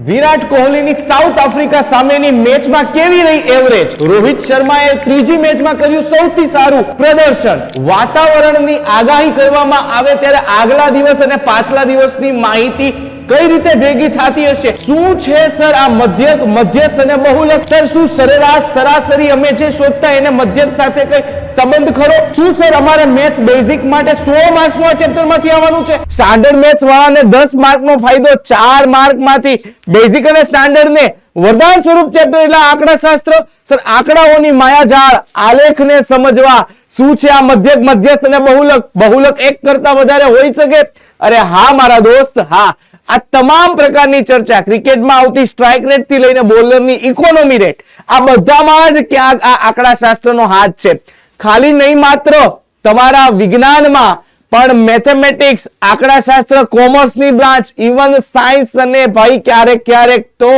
વિરાટ કોહલીની south Africa સામેની મેચમાં કેવી રહી એવરેજ? રોહિત શર્માએ ત્રીજી મેચમાં કર્યું સૌથી સારું પ્રદર્શન. વાતાવરણની આગાહી કરવામાં આવે ત્યારે આગલા દિવસ અને પાછલા દિવસની માહિતી કઈ રીતે ભેગી થતી હશે? શું છે સર આ મધ્યસ્થ અને બહુલક? સર શું સરેરાશ સરાસરી અમે જે શોધતા એને મધ્યક સાથે કઈ સંબંધ ખરો? શું સર અમારે મેથ્સ બેઝિક માટે 100 માર્ક્સનું આ ચેપ્ટરમાંથી આવવાનું છે? સ્ટાન્ડર્ડ મેથ્સ વાળાને 10 માર્કનો ફાયદો, 4 માર્કમાંથી બેઝિક અને સ્ટાન્ડર્ડ ને વરદાન સ્વરૂપ ચેપ્ટર એટલે આંકડા શાસ્ત્ર. સર આંકડાઓની માયાજાળ, આલેખને સમજવા શું છે આ મધ્યક, મધ્યસ્થ અને બહુલક એક કરતા વધારે હોઈ શકે? અરે હા મારા દોસ્ત, હા. આ તમામ પ્રકારની ચર્ચા, ક્રિકેટમાં આવતી સ્ટ્રાઇક રેટ થી લઈને બોલરની ઇકોનોમી રેટ, આ બધામાં જ ક્યાંક આ આંકડા શાસ્ત્રનો હાથ છે. ખાલી નહીં માત્ર તમારા વિજ્ઞાનમાં પણ મેથેમેટિક્સ, આંકડા શાસ્ત્ર, કોમર્સની બ્રાન્ચ, ઇવન સાયન્સ અને ભાઈ ક્યારેક તો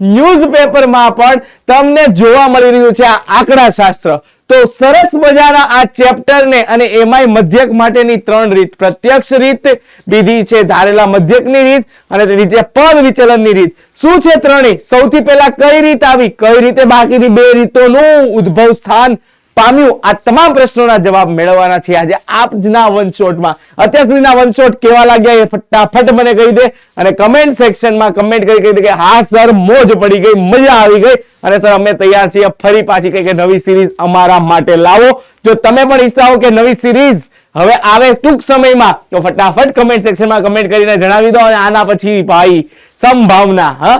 ન્યૂઝપેપરમાં પણ તમને જોવા મળી રહ્યું છે આ આંકડા શાસ્ત્ર. તો સરસ મજાના આ ચેપ્ટરને અને એમાંય મધ્યક માટેની 3 રીત, પ્રત્યક્ષ રીત, બીજી છે ધારેલા મધ્યકની રીત અને તેની છે પદ વિચલનની રીત. શું છે ત્રણેય? સૌથી પહેલા કઈ રીત આવી, કઈ રીતે બાકીની 2 રીતોનું ઉદ્ભવ સ્થાન પામ્યું? આ તમામ પ્રશ્નોના જવાબ મેળવવાના છે આજે આપના વન શોટમાં. અત્યાર સુધીના વન શોટ કેવા લાગ્યા એ ફટાફટ મને કહી દે અને કમેન્ટ સેક્શનમાં કમેન્ટ કરી કહી દે કે હા સર મોજ પડી ગઈ, મજા આવી ગઈ અને સર અમે તૈયાર છીએ ફરી પાછી કઈ નવી સિરીઝ અમારા માટે લાવો. જો તમે પણ ઈચ્છતા હો કે નવી સિરીઝ હવે આવે ટૂંક સમયમાં તો ફટાફટ કમેન્ટ સેક્શનમાં કમેન્ટ કરીને જણાવી દો. અને આના પછી ભાઈ સંભાવના,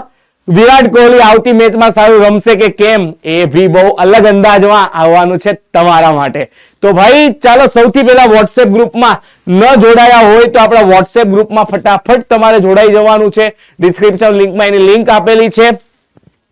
વિરાટ કોહલી આવતી મેચમાં સારું રમશે કે કેમ એ ભી બહુ અલગ અંદાજમાં આવવાનું છે તમારા માટે. તો ભાઈ ચાલો સૌથી પહેલા વોટ્સએપ ગ્રુપમાં ન જોડાયા હોય તો આપણા વોટ્સએપ ગ્રુપમાં ફટાફટ તમારે જોડાઈ જવાનું છે. ડિસ્ક્રિપ્શન લિંકમાં એની લિંક આપેલી છે.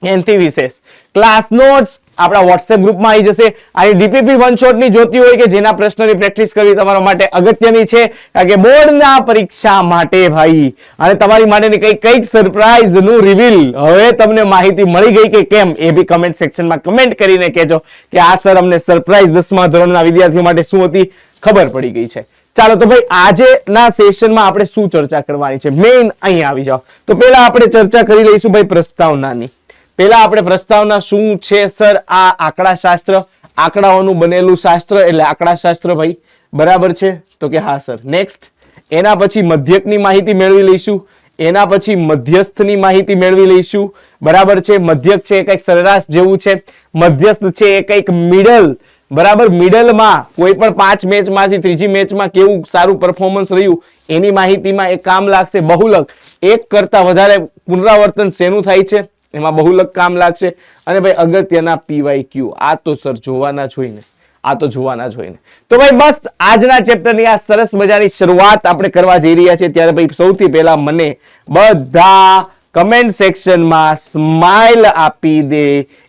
એનથી વિશેષ ક્લાસ નોટ્સ આપણા વોટ્સએપ ગ્રુપમાં આવી જશે. આની ડીપીપી વન શોટની જોતી હોય કે જેના પ્રશ્નોની પ્રેક્ટિસ કરવી તમારા માટે અગત્યની છે કારણ કે બોર્ડના પરીક્ષા માટે ભાઈ અને તમારી માટેની કંઈક સરપ્રાઈઝનું રિવીલ હવે તમને માહિતી મળી ગઈ કે કેમ એ બી કમેન્ટ સેક્શનમાં કમેન્ટ કરીને કહેજો કે આ સર અમને સરપ્રાઈઝ 10મા ધોરણના વિદ્યાર્થીઓ માટે શું હતી ખબર પડી ગઈ છે. ચાલો તો ભાઈ આજના સેશનમાં આપણે શું ચર્ચા કરવાની છે મેઇન અહીં આવી જાઓ. તો પહેલા આપણે ચર્ચા કરી લઈશું ભાઈ પ્રસ્તાવનાની. પહેલા આપણે પ્રસ્તાવના શું છે સર? આ આંકડા શાસ્ત્ર, આંકડાઓનું બનેલું શાસ્ત્ર એટલે આંકડા શાસ્ત્ર ભાઈ, બરાબર છે? તો કે હા સર. નેક્સ્ટ એના પછી મધ્યકની માહિતી મેળવી લઈશું, એના પછી મધ્યસ્થની માહિતી મેળવી લઈશું, બરાબર છે? મધ્યક છે કંઈક સરેરાશ જેવું છે, મધ્યસ્થ છે એ કંઈક મિડલ, બરાબર? મિડલમાં કોઈ પણ 5 મેચમાંથી ત્રીજી મેચમાં કેવું સારું પરફોર્મન્સ રહ્યું એની માહિતીમાં એ કામ લાગશે. બહુલક, એક કરતા વધારે પુનરાવર્તન શેનું થાય છે એમાં બહુલક કામ લાગશે. અને ભાઈ અગત્યના PYQ આ તો સર જોવાના જ હોય ને, આ તો જોવાના જ હોય ને. તો ભાઈ બસ આજના ચેપ્ટરની આ સરસ મજાની શરૂઆત આપણે કરવા જઈ રહ્યા છીએ. ત્યારે ભાઈ સૌથી પહેલા મને બધા કમેન્ટ સેક્શનમાં સ્માઈલ આપી દે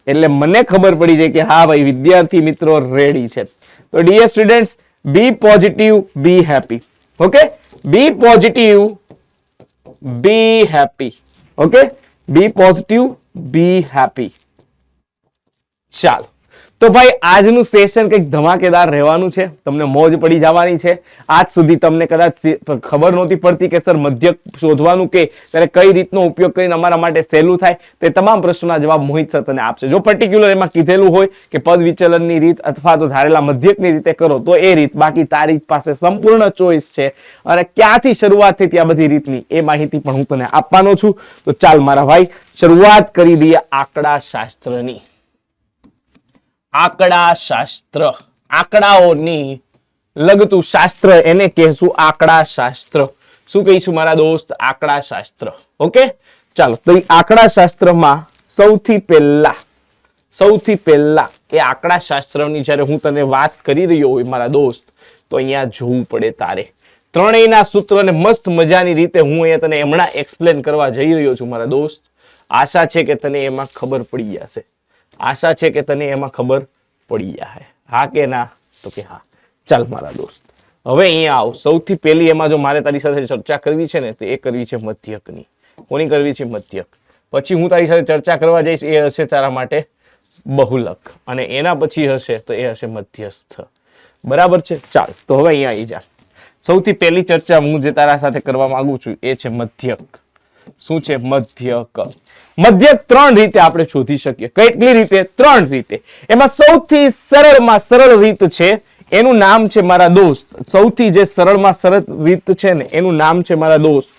એટલે મને ખબર પડી જાય કે હા ભાઈ વિદ્યાર્થી મિત્રો રેડી છે. તો dear students, be positive, be happy. Okay, be positive, be happy. Okay, be positive, be happy. ચાલો તો ભાઈ આજનું સેશન કંઈક ધમાકેદાર રહેવાનું છે, તમને મોજ પડી જવાની છે. આજ સુધી તમને કદાચ ખબર નહોતી પડતી કે સર મધ્યક શોધવાનું કે ત્યારે કઈ રીતનો ઉપયોગ કરીને અમારા માટે સહેલું થાય, તે તમામ પ્રશ્નોના જવાબ મોહિત સર તને આપશે. જો પર્ટિક્યુલર એમાં કીધેલું હોય કે પદ વિચલનની રીત અથવા તો ધારેલા મધ્યકની રીતે કરો તો એ રીત, બાકી તારી પાસે સંપૂર્ણ ચોઈસ છે અને ક્યાંથી શરૂઆત થઈ ત્યાં બધી રીતની એ માહિતી પણ હું તને આપવાનો છું. તો ચાલ મારા ભાઈ શરૂઆત કરી દઈએ આંકડા શાસ્ત્રની. આંકડા શાસ્ત્ર, આંકડાઓની લગતું શાસ્ત્ર એને કહેશું આંકડા શાસ્ત્ર. શું કહીશું મારા દોસ્ત? આંકડા શાસ્ત્ર. ઓકે ચાલો તો આંકડા શાસ્ત્રમાં સૌથી પહેલા એ આંકડા શાસ્ત્રની જ્યારે હું તને વાત કરી રહ્યો હોય મારા દોસ્ત તો અહીંયા જોવું પડે તારે. ત્રણેયના સૂત્રને મસ્ત મજાની રીતે હું અહીંયા તને હમણાં એક્સપ્લેન કરવા જઈ રહ્યો છું મારા દોસ્ત. આશા છે કે તને એમાં ખબર પડી જશે. આશા છે કે તને એમાં ખબર પડી જાય. હા કે ના? તો કે હા. ચાલ મારા દોસ્ત હવે અહીંયા આવ. સૌથી પહેલી એમાં જો મારે તારી સાથે ચર્ચા કરવી છે ને તો એ કરવી છે મધ્યકની. કોની કરવી છે? મધ્યક. પછી હું તારી સાથે ચર્ચા કરવા જઈશ એ હશે તારા માટે બહુલક અને એના પછી હશે તો એ હશે મધ્યસ્થ. બરાબર છે? ચાલ તો હવે અહીંયા આવી જા. સૌથી પહેલી ચર્ચા હું જે તારા સાથે કરવા માંગુ છું એ છે મધ્યક. શું છે? મધ્યક. મધ્યક 3 રીતે આપણે શોધી શકીએ. કેટલી રીતે? 3 રીતે. એમાં સૌથી સરળમાં સરળ રીત છે, એનું નામ છે મારા દોસ્ત. સૌથી જે સરળમાં સરળ રીત છે ને, એનું નામ છે મારા દોસ્ત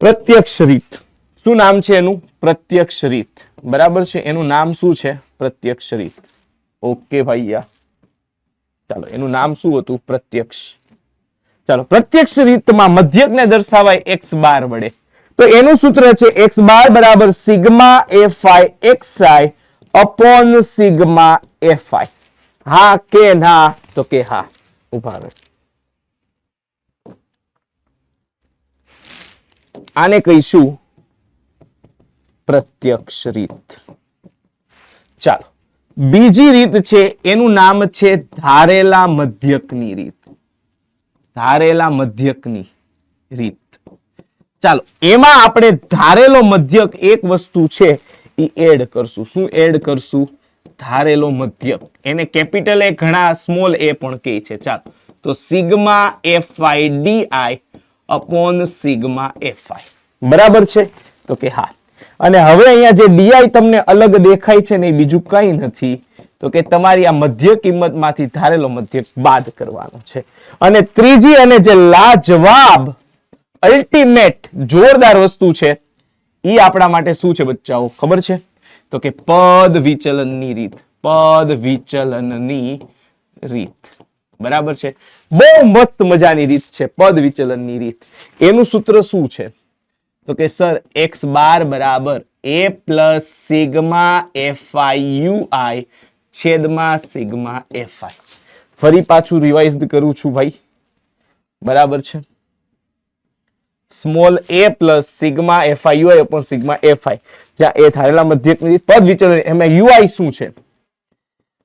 પ્રત્યક્ષ રીત. શું નામ છે એનું? પ્રત્યક્ષ રીત. બરાબર છે, એનું નામ શું છે? પ્રત્યક્ષ રીત. ઓકે ભાઈયા, ચાલો એનું નામ શું હતું? પ્રત્યક્ષ. ચાલો, પ્રત્યક્ષ રીતમાં મધ્યકને દર્શાવાય x બાર વડે. તો એનું સૂત્ર છે x બાર બરાબર sigma fi xi upon sigma fi. હા કે ના? તો કે હા. ઉભા રહે. આને કહીશું પ્રત્યક્ષ રીત. ચાલો, બીજી રીત છે, એનું નામ છે ધારેલા મધ્યકની રીત. ધારેલા મધ્યકની રીત. ચાલો, એમાં આપણે ધારેલો મધ્યક એક વસ્તુ છે એ એડ કરશું. શું એડ કરશું? ધારેલો મધ્યક. એને કેપિટલ એ, ઘણા સ્મોલ એ પણ કહે છે. ચાલો, તો sigma fi di upon sigma fi. બરાબર છે? તો કે હા. અને હવે અહીંયા જે ડીઆઈ તમને અલગ દેખાય છે ને, એ બીજું કઈ નથી, તો કે તમારી આ મધ્ય કિંમતમાંથી ધારેલો મધ્યક બાદ કરવાનો છે. અને ત્રીજી અને જે લાજવાબ અલ્ટિમેટ જોરદાર વસ્તુ છે, એ આપણા માટે શું છે બચ્ચાઓ? ખબર છે? તો કે પદ વિચલનની રીત. પદ વિચલનની રીત. બરાબર છે? બહુ મસ્ત મજાની રીત છે પદ વિચલનની રીત. એનું સૂત્ર શું છે? તો કે સર x બાર બરાબર a plus sigma fi ui છેદમાં સિગ્મા fi. ફરી પાછું રિવાઇઝ કરું છું ભાઈ. બરાબર છે? Small a plus sigma fi ui upon sigma fi. જ્યાં એ ધારેલા મધ્યકની રીત. પદ વિચલન એમાં ui શું છે?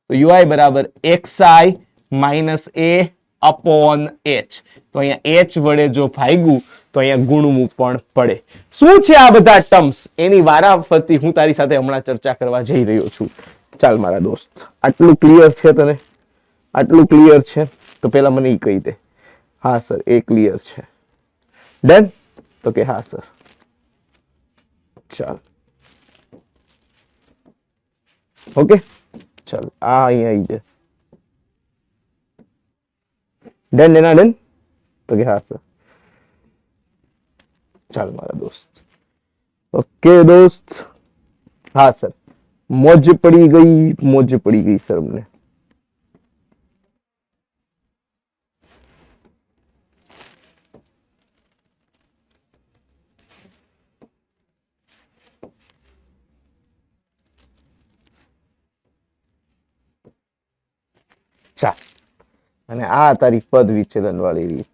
તો ui બરાબર xi minus a upon h. તો અહીંયા h વડે જો ભાગ્યું તો અહીંયા ગુણવું પણ પડે. શું છે આ બધા ટર્મ્સ? એની વારાફરતી હું તારી સાથે હમણાં ચર્ચા કરવા જઈ રહ્યો છું. ચાલ મારા દોસ્ત, આટલું ક્લિયર છે તને? આટલું ક્લિયર છે? તો પેલા મને એ કહી દે. હા સર, એ ક્લિયર છે. ડન? તો કે હા સર. ચાલ, ઓકે. ચાલ, આ અહીંયા આવી જાય. ડન? એના ડન? તો કે હા સર. ચાલ મારા દોસ્ત. ઓકે દોસ્ત. હા સર, મોજ પડી ગઈ. મોજ પડી ગઈ સર અમને. ચાલ, અને આ તારી પદ વિચલન વાળી રીત.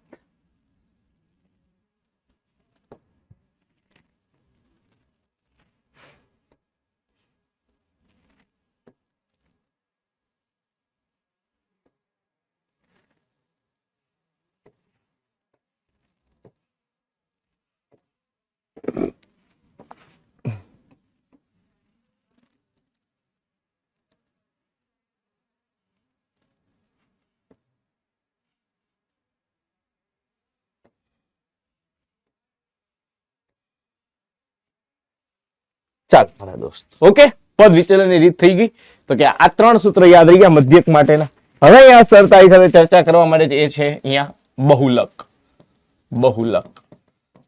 ચાલ મારા દોસ્ત, ઓકે. પદ વિચલનની રીત થઈ ગઈ. તો કે આ 3 સૂત્ર યાદ રહી ગયા મધ્યક માટેના. હવે અહીંયા સર તારી સાથે ચર્ચા કરવા માટે એ છે અહીંયા બહુલક. બહુલક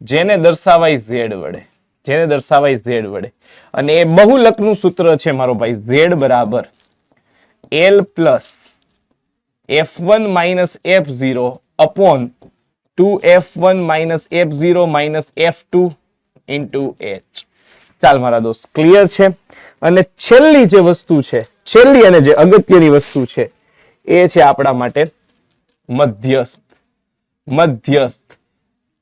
જેને દર્શાવાય z વડે. જેને દર્શાવાય z વડે. અને એ બહુલકનું સૂત્ર છે મારો ભાઈ z બરાબર l plus f1 minus f0 upon 2f1 minus f0 minus f2 into h. ચાલ મારા દોસ્ત, ક્લિયર છે? અને છેલ્લી જે વસ્તુ છે, છેલ્લી અને જે અગત્યની વસ્તુ છે, એ છે આપણા માટે મધ્યસ્થ. મધ્યસ્થ.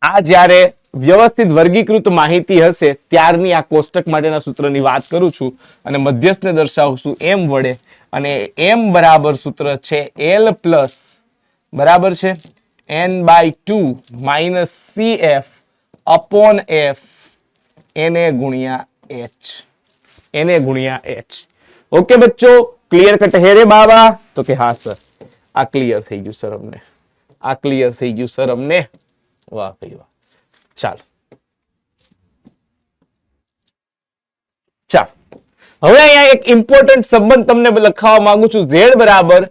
આ જ્યારે વ્યવસ્થિત વર્ગીકૃત માહિતી હશે ત્યારની આ કોષ્ટક માટેના સૂત્રની વાત કરું છું. અને મધ્યસ્થને દર્શાવશું m વડે. અને m બરાબર સૂત્ર છે l પ્લસ બરાબર છે n/2 minus cf upon f એને ગુણ્યા h. એને ગુણ્યા h. ઓકે બચ્ચો, ક્લિયર કટ હે રે બાબા? તો કે હા સર. આ ક્લિયર થઈ ગયું સર અમને. આ ક્લિયર થઈ ગયું સર અમને. વાહ ભાઈ વાહ. ચાલો, હવે અહીંયા એક ઇમ્પોર્ટન્ટ સંબંધ તમને લખાવવા માંગુ છું. z બરાબર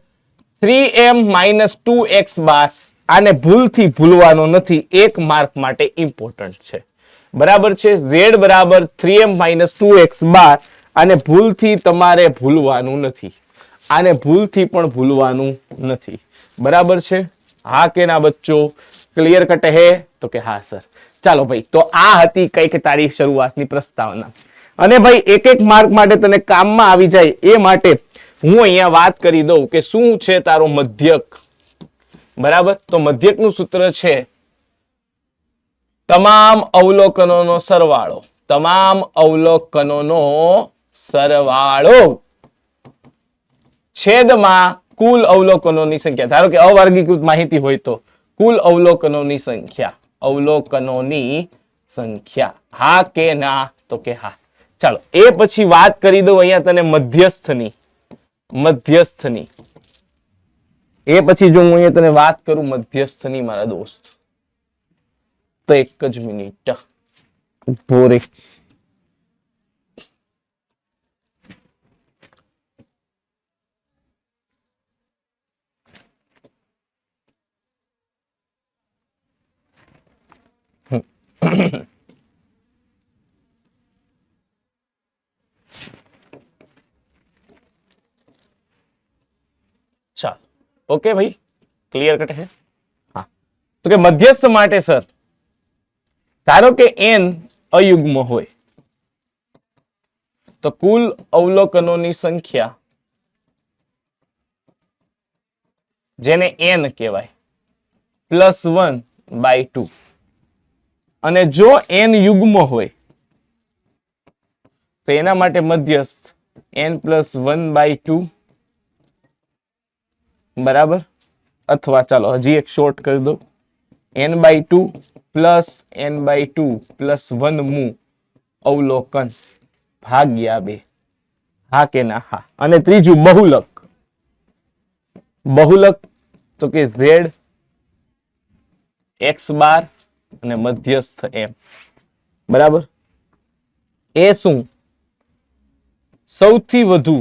3m - 2x બાર. આને ભૂલથી ભૂલવાનો નથી, એક માર્ક માટે ઇમ્પોર્ટન્ટ છે. બરાબર છે. z બરાબર 3m - 2x બાર. આને ભૂલથી તમારે ભૂલવાનું નથી, આને ભૂલથી પણ ભૂલવાનું નથી. બરાબર છે. હા કે ના બચ્ચો? ક્લિયર કટ હે? તો કે હા સર. ચાલો ભાઈ, તો આ હતી કઈક તારી શરૂઆતની પ્રસ્તાવના. અને ભાઈ એક એક માર્ક માટે તને કામમાં આવી જાય એ માટે હું અહીંયા વાત કરી દઉં કે શું છે તારો મધ્યક. બરાબર, તો મધ્યકનું સૂત્ર છે તમામ અવલોકનોનો સરવાળો. તમામ અવલોકનોનો સરવાળો છેદમાં કુલ અવલોકનોની સંખ્યા. ધારો કે અવર્ગીકૃત માહિતી હોય તો કુલ અવલોકનોની સંખ્યા. અવલોકનોની સંખ્યા. હા કે ના? તો કે હા. ચાલો, એ પછી વાત કરી દઉં અહીંયા તને મધ્યસ્થની. મધ્યસ્થની એ પછી જો હું અહીંયા તને વાત કરું મધ્યસ્થની મારા દોસ્ત, તો એક જ મિનિટ ઉભો રે. ચાલો, ઓકે ભાઈ, ક્લિયર કટ હે? હા. તો કે મધ્યસ્થ માટે સર, ધારો કે n અયુગ્મ હોય તો કુલ અવલોકનોની સંખ્યા, જેને n કહેવાય, +1/2. અને જો n યુગ્મ હોય તો એના માટે મધ્યસ્થ n +1/2. બરાબર, અથવા ચાલો હજી એક શોર્ટ કરી દો, n/2 + n/2 + 1 મું અવલોકન ભાગ્યા 2. હા કે ના? હા. અને ત્રીજું બહુલક. બહુલક તો કે z x બાર અને મધ્યસ્થ m. બરાબર, એ શું? સૌથી વધુ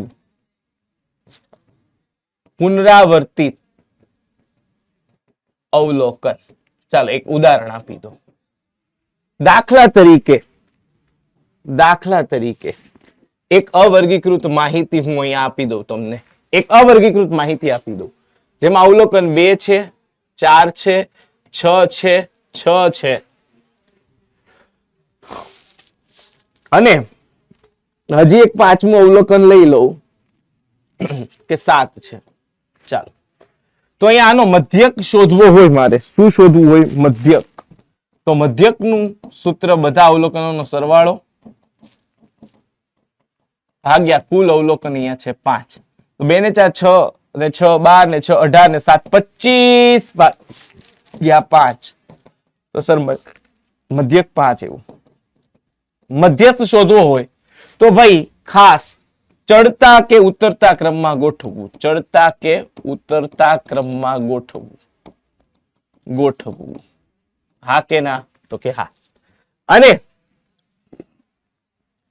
પુનરાવર્તિત અવલોકન. ચાલો એક ઉદાહરણ આપી દો. દાખલા તરીકે એક અવર્ગીકૃત માહિતી હું અહીંયા આપી દઉં તમને. એક અવર્ગીકૃત માહિતી આપી દઉં જેમાં અવલોકન 2 છે, 4 છે, 6 છે, 6 છે અને હજી એક પાંચમું અવલોકન લઈ લઉં કે 7 છે. ચાલો, તો અહીંયા આનો મધ્યક શોધવો હોય મારે. શું શોધવું હોય? મધ્યક. તો મધ્યકનું સૂત્ર બધા અવલોકનોનો સરવાળો ભાગ્યા કુલ અવલોકન અહીંયા છે 5. તો 2 ને 4 6 ને 6 12 ને 6 18 ને 7 25 ભાગ્યા 5. તો સર મધ્યક 5 એવું. મધ્યસ્થ શોધવો હોય તો ભાઈ ખાસ ચડતા કે ઉતરતા ક્રમમાં ગોઠવવું. ચડતા કે ઉતરતા ક્રમમાં ગોઠવવું. હા કે ના? તો કે હા. અને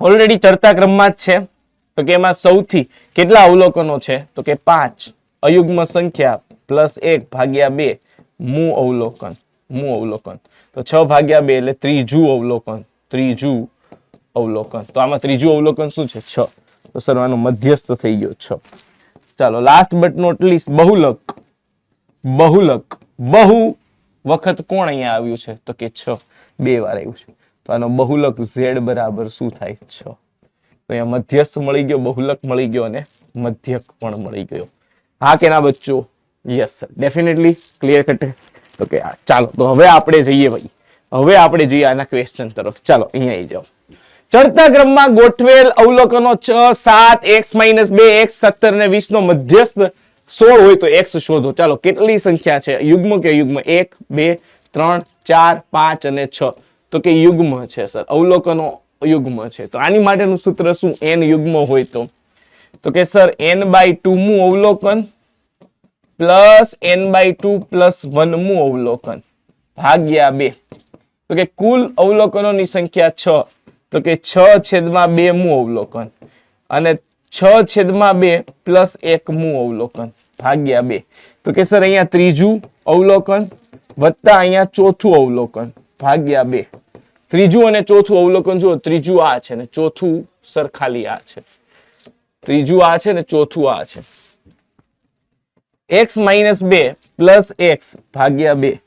ઓલરેડી ચડતા ક્રમમાં જ છે તો કે એમાં સૌથી કેટલા અવલોકનો છે? તો કે 5. અયુગ્મ સંખ્યા +1 ભાગ્યા 2 મું અવલોકન. તો 6 ભાગ્યા 2 એટલે ત્રીજું અવલોકન. તો આમાં ત્રીજું અવલોકન શું છે? 6. તો સર આનો મધ્યસ્થ થઈ ગયો 6. ચાલો, લાસ્ટ બટ નોટ લીસ્ટ બહુલક. બહુ વખત કોણ અહીંયા આવ્યું છે? તો કે 6. 2 વાર આવ્યું છે. તો આનો બહુલક z બરાબર શું થાય? 6. તો અહીંયા મધ્યસ્થ મળી ગયો, બહુલક મળી ગયો અને મધ્યક પણ મળી ગયો. હા કે ના બચ્ચો? Yes sir, definitely. Clear cut? તો કે ચાલો, તો હવે આપણે જઈએ ભાઈ, આના ક્વેશ્ચન તરફ. ચાલો અહીંયા આવી જાઓ. ચડતા ક્રમમાં ગોઠવેલ અવલોકનો 6, 7, x - 2, x 17 ને 20 નો મધ્યસ્થ 16 હોય તો x શોધો. ચાલો, કેટલી સંખ્યા છે? યુગ્મ કે યુગ્મ? 1 2 3 4 5 અને 6. તો કે યુગ્મ છે સર. અવલોકનો યુગ્મ છે. તો આની માટેનું સૂત્ર શું? n યુગ્મ હોય તો કે સર n/2 મું અવલોકન +n/2 + 1 મું અવલોકન ભાગ્યા 2. તો કે કુલ અવલોકનોની સંખ્યા 6. તો કે 6/2 મું અવલોકન અને 6/2 પ્લસ 1મું અવલોકન ભાગ્યા 2. તો કે સર અહીંયા ત્રીજું અવલોકન વત્તા અહીંયા ચોથું અવલોકન ભાગ્યા 2. ત્રીજું અને ચોથું અવલોકન જુઓ, ત્રીજું આ છે ને ચોથું સર ખાલી આ છે. ત્રીજું આ છે ને ચોથું આ છે. x - 2 પ્લસ x ભાગ્યા 2.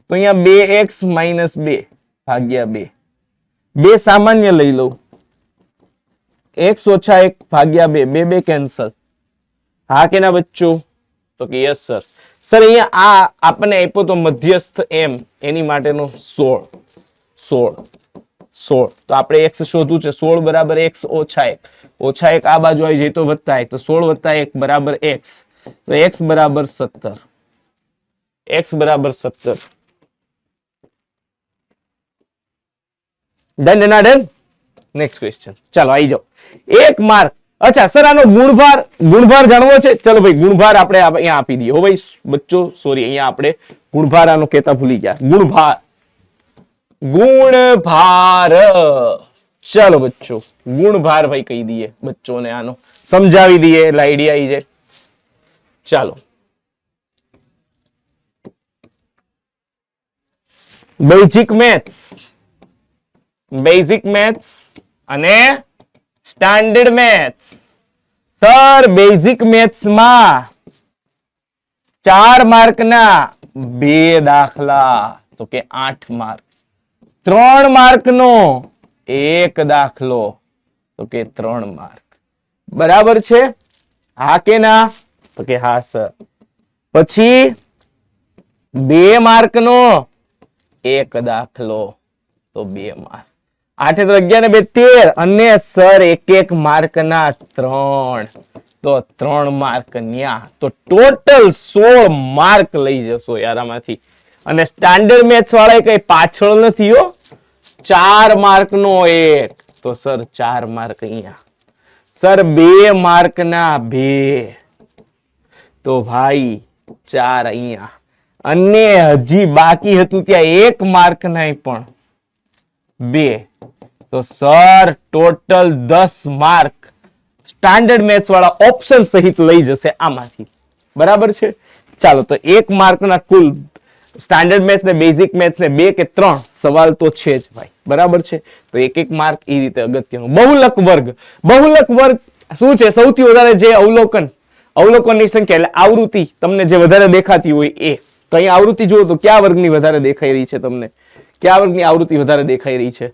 તો અહીંયા 2x - 2 ભાગ્યા 2. 2 સામાન્ય લઈ લઉં. x - 1 ભાગ્યા 2. 2 2 કેન્સલ. હા કે ના બચ્ચો? તો કે યસ સર. સર અહીંયા આ આપણને આપ્યો તો મધ્યસ્થ m એની માટેનો 16. તો આપણે x શોધવું છે. 16 બરાબર x - 1. -1 આ બાજુ આવી જાય તો વત્તા 1. તો 16 + 1 બરાબર x. તો x બરાબર 17. x બરાબર 17. ડન ના ડન? Next question. ચાલો આવી જાઓ. 1 માર્ક. અચ્છા સર આનો ગુણભાર જાણવો છે? ચલો ભાઈ ગુણભાર આપણે અહીંયા આપી દઈએ. હો ભાઈ બચ્ચો સોરી અહીંયા આપણે ગુણભાર આનો કહેતા ભૂલી ગયા. ગુણભાર. ચલો બચ્ચો ગુણભાર ભાઈ કહી દઈએ બચ્ચોને, આનો સમજાવી દઈએ એટલે આઈડિયા આવી જાય. ચાલો બેઝિક મેથ્સ અને standard maths. Sir basic maths માં 4 માર્કના 2 દાખલા તો કે 8 માર્ક. 3 માર્કનો 1 દાખલો તો કે 3 માર્ક. બરાબર છે? હા કે ના? તો કે હા સર. પછી 2 માર્કનો 1 દાખલો તો 2 માર્ક. 8 તો 11 ને 2 13 અને સર 1 માર્કના 3 તો 3 માર્ક ન્યા. તો ટોટલ 16 માર્ક લઈ જશો યાર આમાંથી. અને સ્ટાન્ડર્ડ મેથ્સ વાળા કઈ પાછળ નથી હો. 4 માર્કનો 1 તો સર 4 માર્ક અહીંયા. સર 2 માર્કના 2 તો ભાઈ 4 અહીંયા. અને હજી બાકી હતું ત્યાં 1 માર્કના પણ 2 તો sir total 10 mark standard maths વાળા ઓપ્શન સહિત લઈ જશે આમાંથી. બરાબર છે? ચાલો તો 1 માર્કના કુલ સ્ટાન્ડર્ડ મેથ્સ ને બેઝિક મેથ્સ ને 2 કે 3 સવાલ તો છે જ ભાઈ. બરાબર છે? તો 1 માર્ક એ રીતે અગત્યનું. બહુલક વર્ગ શું છે? સૌથી વધારે જે અવલોકનની સંખ્યા એટલે આવૃત્તિ તમને જે વધારે દેખાતી હોય એ. તો અહીંયા આવૃત્તિ જુઓ તો કયા વર્ગની વધારે દેખાઈ રહી છે તમને? કયા વર્ગની આવૃત્તિ વધારે દેખાઈ રહી છે?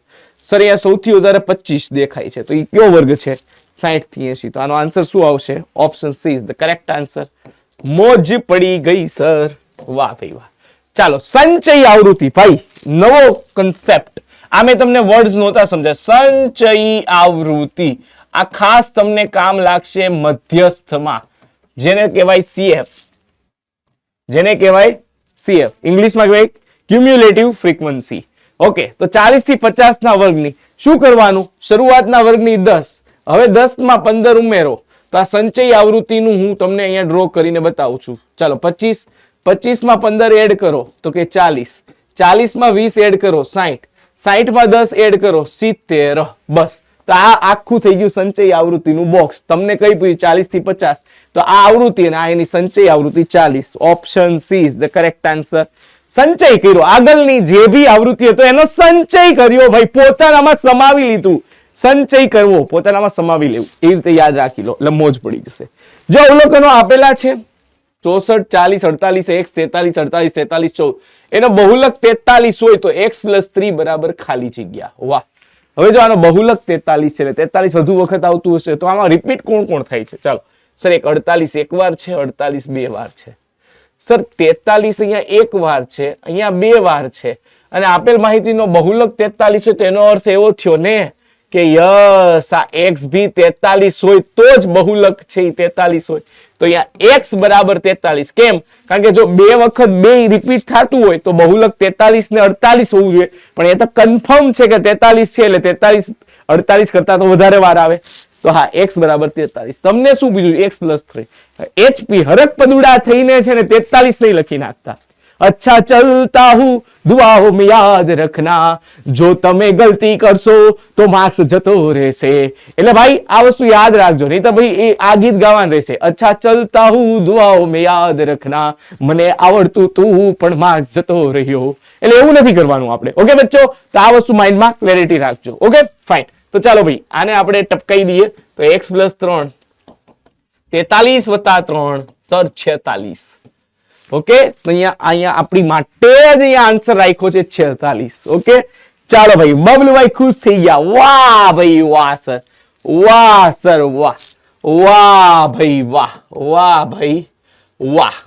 સર અહીંયા સૌથી વધારે 25 દેખાય છે. તો એ કયો વર્ગ છે? 60 થી 80. તો આનો આન્સર શું આવશે? Option she is the correct answer. મોજ પડી ગઈ સર. વાહ ભાઈ વાહ. ચાલો સંચય આવૃત્તિ ભાઈ નવો કન્સેપ્ટ. આ મેં તમને વર્ડ્સ નહોતા સમજાય. સંચય આવૃત્તિ આ ખાસ તમને કામ લાગશે મધ્યસ્થમાં, જેને કહેવાય CF. ઇંગ્લિશમાં કહેવાય ક્યુમ્યુલેટિવ ફ્રીક્વન્સી. ઓકે, તો 40 થી 50 ના વર્ગની શું કરવાનું? શરૂઆતના વર્ગની 10, હવે 10 માં 15 ઉમેરો. તો આ સંચય આવૃત્તિનું હું તમને અહીંયા ડ્રો કરીને બતાવું છું. ચાલો 25 માં 15 એડ કરો તો કે 40, 40 માં 20 એડ કરો 60, 60 માં 10 એડ કરો 70. બસ. તો આ આખું થઈ ગયું સંચય આવૃત્તિનું બોક્સ. તમને કઈ પૂછ્યું 40 થી 50, તો આ આવૃત્તિ અને આ એની સંચય આવૃત્તિ 40. Option she is the correct answer. સંચય કર્યો, આગળની જે બી આવૃત્તિ હતો એનો સંચય કર્યો ભાઈ, પોતાનામાં સમાવી લીધું. સંચય કરવો, પોતાનામાં સમાવી લેવું, એ રીતે યાદ રાખી લો એટલે મોજ પડી જશે. જો અવલોકનો આપેલા છે 64, 40, 48, x 43, 48, 43, 14, એનો બહુલક 43 હોય તો x + 3 બરાબર ખાલી જગ્યા. વાહ. હવે જો આનો બહુલક 43 છે એટલે 43 વધુ વખત આવતું હશે તો આમાં રિપીટ કોણ થાય છે? ચાલો સર એક 48 એક વાર છે, 48 2 વાર છે. સર 43 અહીંયા એક વાર છે, અહીંયા 2 વાર છે, અને આપેલ માહિતીનો બહુલક 43 હોય તો એનો અર્થ એવો થયો ને કે યસ આ x ભી 43 હોય તો જ બહુલક છે એ 43 હોય. તો અહીંયા x બરાબર 43. કેમ? કારણ કે જો 2 વખત 2 રિપીટ થતું હોય તો બહુલક 43 ને 48 હોવું જોઈએ, પણ એ તો કન્ફર્મ છે કે 43 છે એટલે 43 48 કરતા તો વધારે વાર આવે. તો હા x બરાબર 43. તમને શું બીજું x + 3 hp હરક પદુડા થઈને છે ને 43 નહીં લખી નાખતા. अच्छा चलता हूं दुआओं में याद रखना, જો તમે ગલતી કરશો તો માર્ક્સ જતો રહેશે. એટલે ભાઈ આ વસ્તુ યાદ રાખજો, નહીં તો ભાઈ એ આ ગીત ગાવાનું રહેશે. અચ્છા ચલતા હું દુઆઓ મેં યાદ રખના, મને આવડતું તું પણ માર્ક્સ જતો રહ્યો. એટલે એવું નથી કરવાનું આપણે. ઓકે બચ્ચો, તો આ વસ્તુ માઇન્ડમાં ક્લેરિટી રાખજો. Okay fine. તો ચાલો ભાઈ આને આપણે ટપકાઈ દઈએ. તો x + 3 43 + 3 સર 46. ઓકે, તો અહીંયા આપણી માટે જ અહીંયા આન્સર રાખ્યો છે 46. ઓકે ચાલો ભાઈ, બબલુભાઈ ખુશ થઈ ગયા. વાહ ભાઈ વાહ સર, વાહ સર વાહ, વાહ ભાઈ વાહ, વાહ ભાઈ વાહ,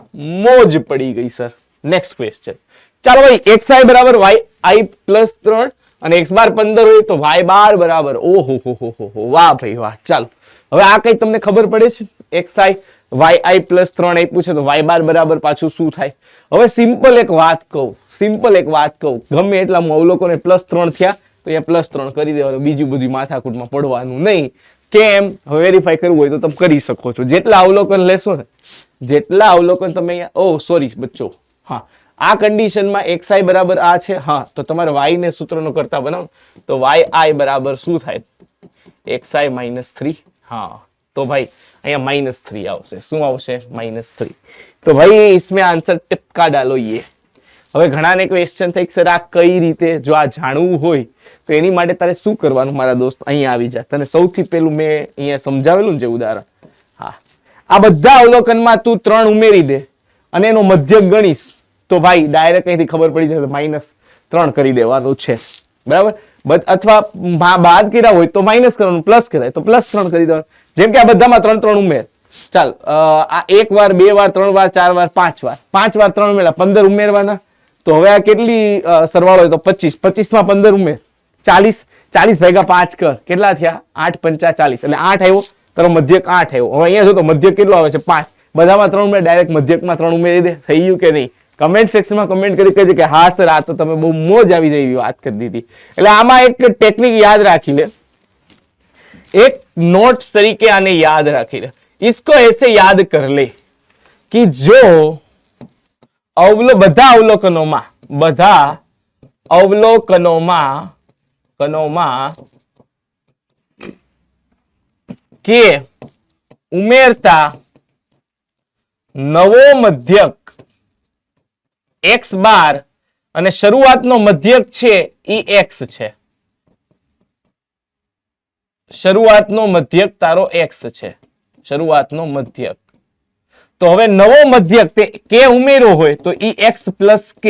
મોજ પડી ગઈ સર. Next question. ચાલો ભાઈ, xi બરાબર yi + 3 અને x બાર 15 હોય તો y બાર બરાબર, ઓહો હો હો હો, વાહ ભાઈ વાહ. ચાલો હવે આ કઈ તમને ખબર પડે છે? xi yi + 3 આપ્યું છે તો y બાર બરાબર પાછું શું થાય? હવે સિમ્પલ એક વાત કહું, ગમે એટલા અવલોકનો +3 થયા તો અહીંયા +3 કરી દેવાનું, બીજું બધું માથાકૂટમાં પડવાનું નહીં. કેમ? હવે વેરીફાઈ કરવું હોય તો તમે કરી શકો છો. જેટલા અવલોકન લેશો ને, જેટલા અવલોકન તમે અહીંયા, સોરી બચ્ચો, હા આ કન્ડિશનમાં xi બરાબર આ છે, હા તો તમારે y ને સૂત્રનો કરતા બનાવો તો yi બરાબર શું થાય? xi - 3. હા તો ભાઈ અહીંયા -3 આવશે. શું આવશે? -3. તો ભાઈ इसमें आंसर टिपका डालो ये. હવે ઘણાને ક્વેશ્ચન થાય સર આ કઈ રીતે, જો આ જાણવું હોય તો એની માટે તારે શું કરવાનું મારા દોસ્ત? અહીંયા આવી જા. તને સૌથી પહેલું મેં અહીંયા સમજાવેલું ને જે ઉદાહરણ, હા આ બધા અવલોકનમાં તું 3 ઉમેરી દે અને એનો મધ્યક ગણીશ તો ભાઈ ડાયરેક્ટ અહીંથી ખબર પડી જશે -3 કરી દેવાનું છે. બરાબર? અથવા બાદ કર્યા હોય તો માઇનસ કરવાનું, પ્લસ કરાય તો +3 કરી દેવાનું. જેમ કે આ બધામાં 3 ઉમેર. ચાલ આ 1 વાર 2 વાર 3 વાર 4 વાર 5 વાર 3 ઉમેરા 15 ઉમેરવાના. તો હવે આ કેટલી સરવાળો હોય તો 25, 25 માં 15 ઉમેર 40, 40 ભાગ્યા 5 કર, કેટલા થયા? 8 × 5 = 40. એટલે 8 આવ્યો, તારો મધ્યક 8 આવ્યો. હવે અહીંયા જો તો મધ્યક કેટલો આવે છે? 5. બધામાં 3 ઉમેર, ડાયરેક્ટ મધ્યકમાં 3 ઉમેરી દે. થઈ ગયું કે નહીં? કમેન્ટ સેક્શનમાં કમેન્ટ કરી કહેજો કે હા સર આ તો તમે બહુ મોજ આવી જાય એવી વાત કરી દીધી. એટલે આમાં એક ટેકનિક યાદ રાખી લે, એક નોટ્સ તરીકે આને યાદ રાખી લે. इसको ऐसे याद कर ले कि जो બધા અવલોકનોમાં કે ઉમેરતા નવો મધ્યક x બાર અને શરૂઆતનો મધ્યક છે ઈ x છે. શરૂઆતનો મધ્યક તારો x છે, શરૂઆતનો મધ્યક. તો હવે નવો મધ્યક તે k ઉમેર્યો હોય તો ઈ x + k,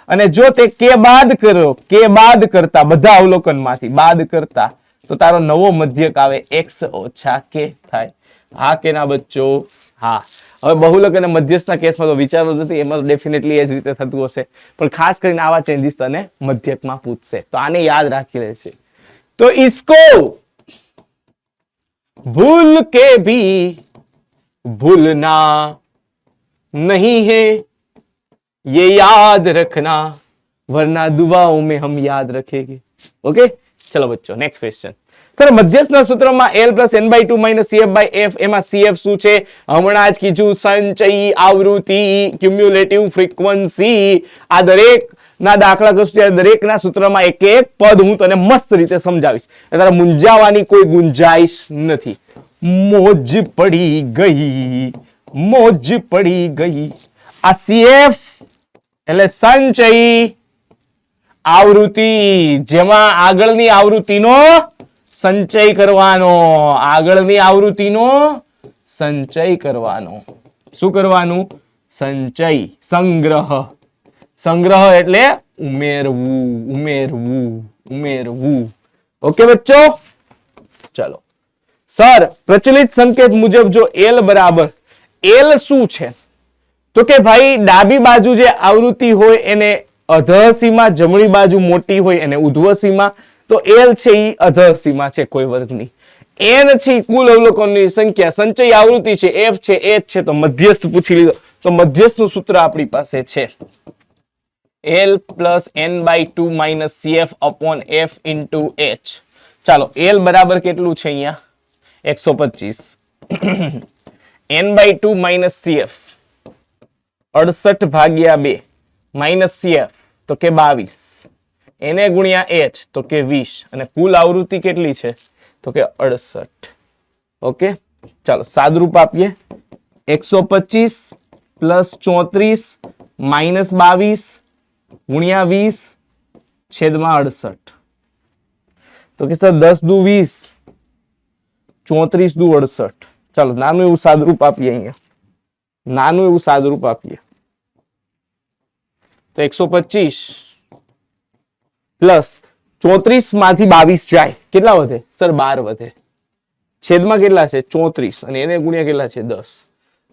અને જો તે k બાદ કર્યો, k બાદ કરતા બધા અવલોકનમાંથી બાદ કરતા તો તારો નવો મધ્યક આવે x - k થાય. હા કે ના બચ્ચો? હા. હવે બહુલક અને મધ્યસ્થના કેસમાં તો વિચારો નથી, એમાં તો ડેફિનેટલી એ જ રીતે થતું હશે, પણ ખાસ કરીને આવા ચેન્જીસ તને મધ્યકમાં પૂછશે તો આને યાદ રાખી લેશે. તો इसको भूल के भी भूलना नहीं है, ये याद रखना वरना दुआओं में हम याद रखेंगे. ओके चलो बच्चों નેક્સ્ટ ક્વેશ્ચન. સર મધ્યસ્થના સૂત્રમાં l + n/2 - cf/f, એમાં cf શું છે? હમણાં જ કીધું, સંચયી આવૃત્તિ, ક્યુમ્યુલેટિવ ફ્રીક્વન્સી. આ દરેક ના દાખલા કરશું, દરેકના સૂત્રમાં એક એક પદ હું તને મસ્ત રીતે સમજાવીશ, તારે મૂંઝાવાની કોઈ ગુંજાઈશ નથી. મોજ પડી ગઈ, મોજ પડી ગઈ. આ cf એટલે સંચયી આવૃત્તિ, જેમાં આગળની આવૃત્તિનો સંચય કરવાનો, આગળની આવૃત્તિનો સંચય કરવાનો. શું કરવાનું? સંચય, સંગ્રહ. સંગ્રહ એટલે ઉમેરવું, ઉમેરવું, ઉમેરવું. ઓકે બચ્ચો ચલો. સર પ્રચલિત સંકેત મુજબ જો l બરાબર, l શું છે? તો કે ભાઈ ડાબી બાજુ જે આવૃત્તિ હોય એને અધઃ સીમા, જમણી બાજુ મોટી હોય એને ઉધ્વ સીમા. તો l છે ઈ અધઃ સીમા છે કોઈ વર્ગની. n છે કુલ અવલોકનની સંખ્યા, સંચય આવૃત્તિ છે, f છે h છે, તો મધ્યસ્થ પૂછી લીધો. તો મધ્યસ્થનું સૂત્ર આપણી પાસે છે l + n/2 - cf/f * h. ચાલો l બરાબર કેટલું છે અહીંયા? 125. n/2 - cf 68/2 માઇનસ CF તો કે 22, Na ગુણ્યા H તો કે 20, અને કુલ આવૃત્તિ કેટલી છે તો કે 68. ઓકે, ચાલો સાદરૂપ આપીએ. 125 પ્લસ 34 માઇનસ 22 ગુણ્યા 20 છેદમાં 68. તો કે સર 10 દુ 20, 34 દુ 68. ચાલો નાનું એવું સાદરૂપ આપીએ અહીંયા, નાનું એવું સાદરૂપ આપીએ. તો 125 પ્લસ 34 માંથી 22 જાય, કેટલા વધે સર 12 વધે. છેદમાં કેટલા છે 34, અને એને ગુણ્યા કેટલા છે 10.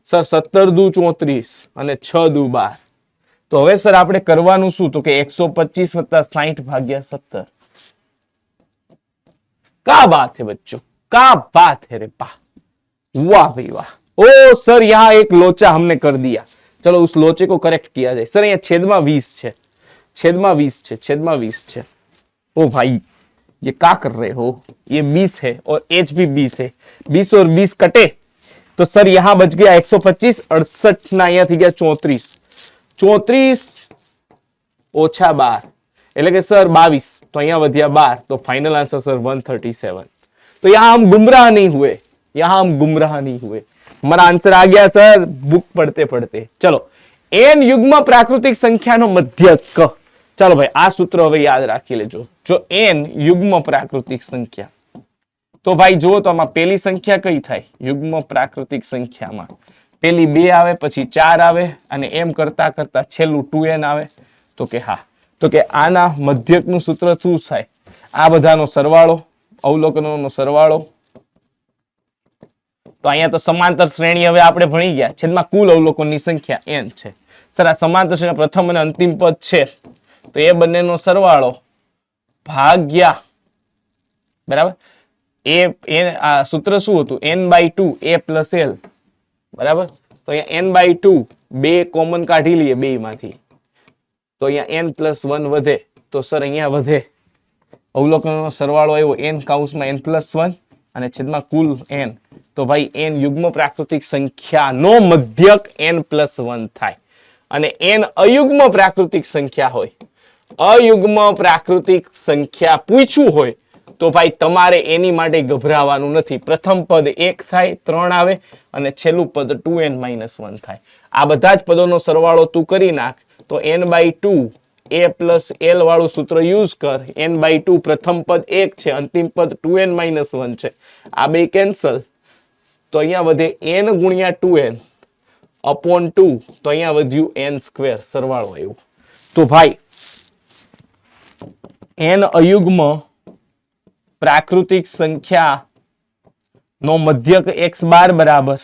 સર 17 દુ 34 અને 6 દુ 12. તો હવે સર આપણે કરવાનું શું તો કે 125 વત્તા 60 ભાગ્યા 17. क्या बात है बच्चों, क्या बात है रे पा, वाह भाई वाह. ओ सर यहाँ एक लोचा हमने कर दिया, चलो उस लोचे को करेक्ट किया जाए. सर यहाँ छेदमा 20 છે, छेदमा 20 છે, छेदमा 20 છે. ओ भाई ये क्या कर रहे हो, ये 20 है और h भी 20 है, 20 और 20 कटे तो सर यहाँ बच गया 125, 68 ના અહીંયા થઈ ગયા 34, 34 ઓછા 12 એટલે કે સર 22, तो અહીંયા વધ્યા 12, तो फाइनल आंसर सर 137. तो यहाँ हम गुमराह नहीं हुए, यहाँ हम गुमराह नहीं हुए. हमारा आंसर आ गया सर बुक पढ़ते पढ़ते. चलो n युग्म प्राकृतिक संख्याનો મધ્યક. ચાલો ભાઈ આ સૂત્ર હવે યાદ રાખી લેજો. જો n યુગ્મ પ્રાકૃતિક સંખ્યા, તો ભાઈ જુઓ તો આમાં પહેલી સંખ્યા કઈ થાય યુગ્મ પ્રાકૃતિક સંખ્યામાં? પહેલી 2 આવે, પછી 4 આવે, અને એમ કરતા કરતા છેલ્લું 2n આવે. તો કે હા, તો કે આના મધ્યકનું સૂત્ર શું થાય? આ બધાનો સરવાળો, અવલોકનોનો સરવાળો. તો અહીંયા તો સમાંતર શ્રેણી હવે આપણે ભણી ગયા. છેદમાં કુલ અવલોકનની સંખ્યા n છે. સર આ સમાંતર શ્રેણી પ્રથમ અને અંતિમ પદ છે, તો એ બંનેનો સરવાળો ભાગ્યા, બરાબર, આ સૂત્ર શું હતું? n/2 a પ્લસ l, બરાબર. તો અહીંયા n/2 બે કોમન કાઢી લઈએ બે માંથી, તો અહીંયા n પ્લસ 1 વધે. તો સર અહીંયા વધે અવલોકનનો સરવાળો આવ્યો n કૌંસમાં n પ્લસ 1 અને છેદમાં કુલ n. તો ભાઈ n યુગ્મ પ્રાકૃતિક સંખ્યાનો મધ્યક n પ્લસ 1 થાય. અને n અયુગ્મ પ્રાકૃતિક સંખ્યા હોય, અયુગ્મ પ્રાકૃતિક સંખ્યા પૂછ્યું હોય તો ભાઈ તમારે એની માટે ગભરાવાનું નથી. પ્રથમ પદ 1 થાય, 3 આવે, અને છેલ્લું પદ 2n-1 થાય. આ બધા જ પદોનો સરવાળો તું કરી નાખ, તો n/2 a પ્લસ l વાળું સૂત્ર યુઝ કર. n/2 પ્રથમ પદ 1 છે, અંતિમ પદ 2n-1 છે. આ બે કેન્સલ, તો અહીંયા વધે n ગુણ્યા 2n અપોન 2, તો અહીંયા વધ્યું n સ્ક્વેર, સરવાળો આવ્યો. તો ભાઈ n અયુગ્મ પ્રાકૃતિક સંખ્યા નો મધ્યક x બાર બરાબર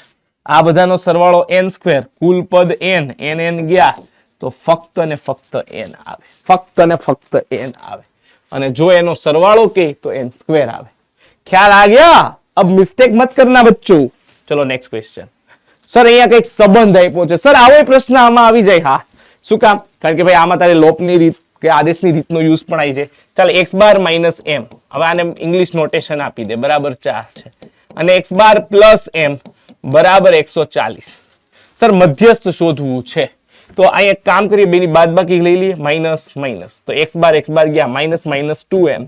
આ બધાનો સરવાળો n સ્ક્વેર, કુલ પદ n ગયા તો ફક્ત ને ફક્ત n આવે, ફક્ત ને ફક્ત n આવે. અને જો એનો સરવાળો કે તો n સ્ક્વેર આવે. ખ્યાલ આ ગયા? अब मिस्टेक मत करना बच्चों. चलो नेक्स्ट क्वेश्चन. सर અહીંયા કઈક સંબંધ આપ્યો છે. સર આવો પ્રશ્ન આમાં આવી જાય. હા, શું કામ? કારણ કે ભાઈ આમાં તારે લોપની રીત કે આદેશની રીતનો યુઝ પણ આવી જાય. ચાલ x બાર માઇનસ m, હવે આને ઇંગ્લિશ નોટેશન આપી દે, બરાબર 4 છે, અને x બાર પ્લસ m બરાબર 140. સર મધ્યસ્થ શોધવું છે, તો અહીં એક કામ કરીએ, બેની બાદબાકી લઈ લઈએ, માઇનસ માઇનસ, તો x બાર ગયા માઇનસ માઇનસ 2m,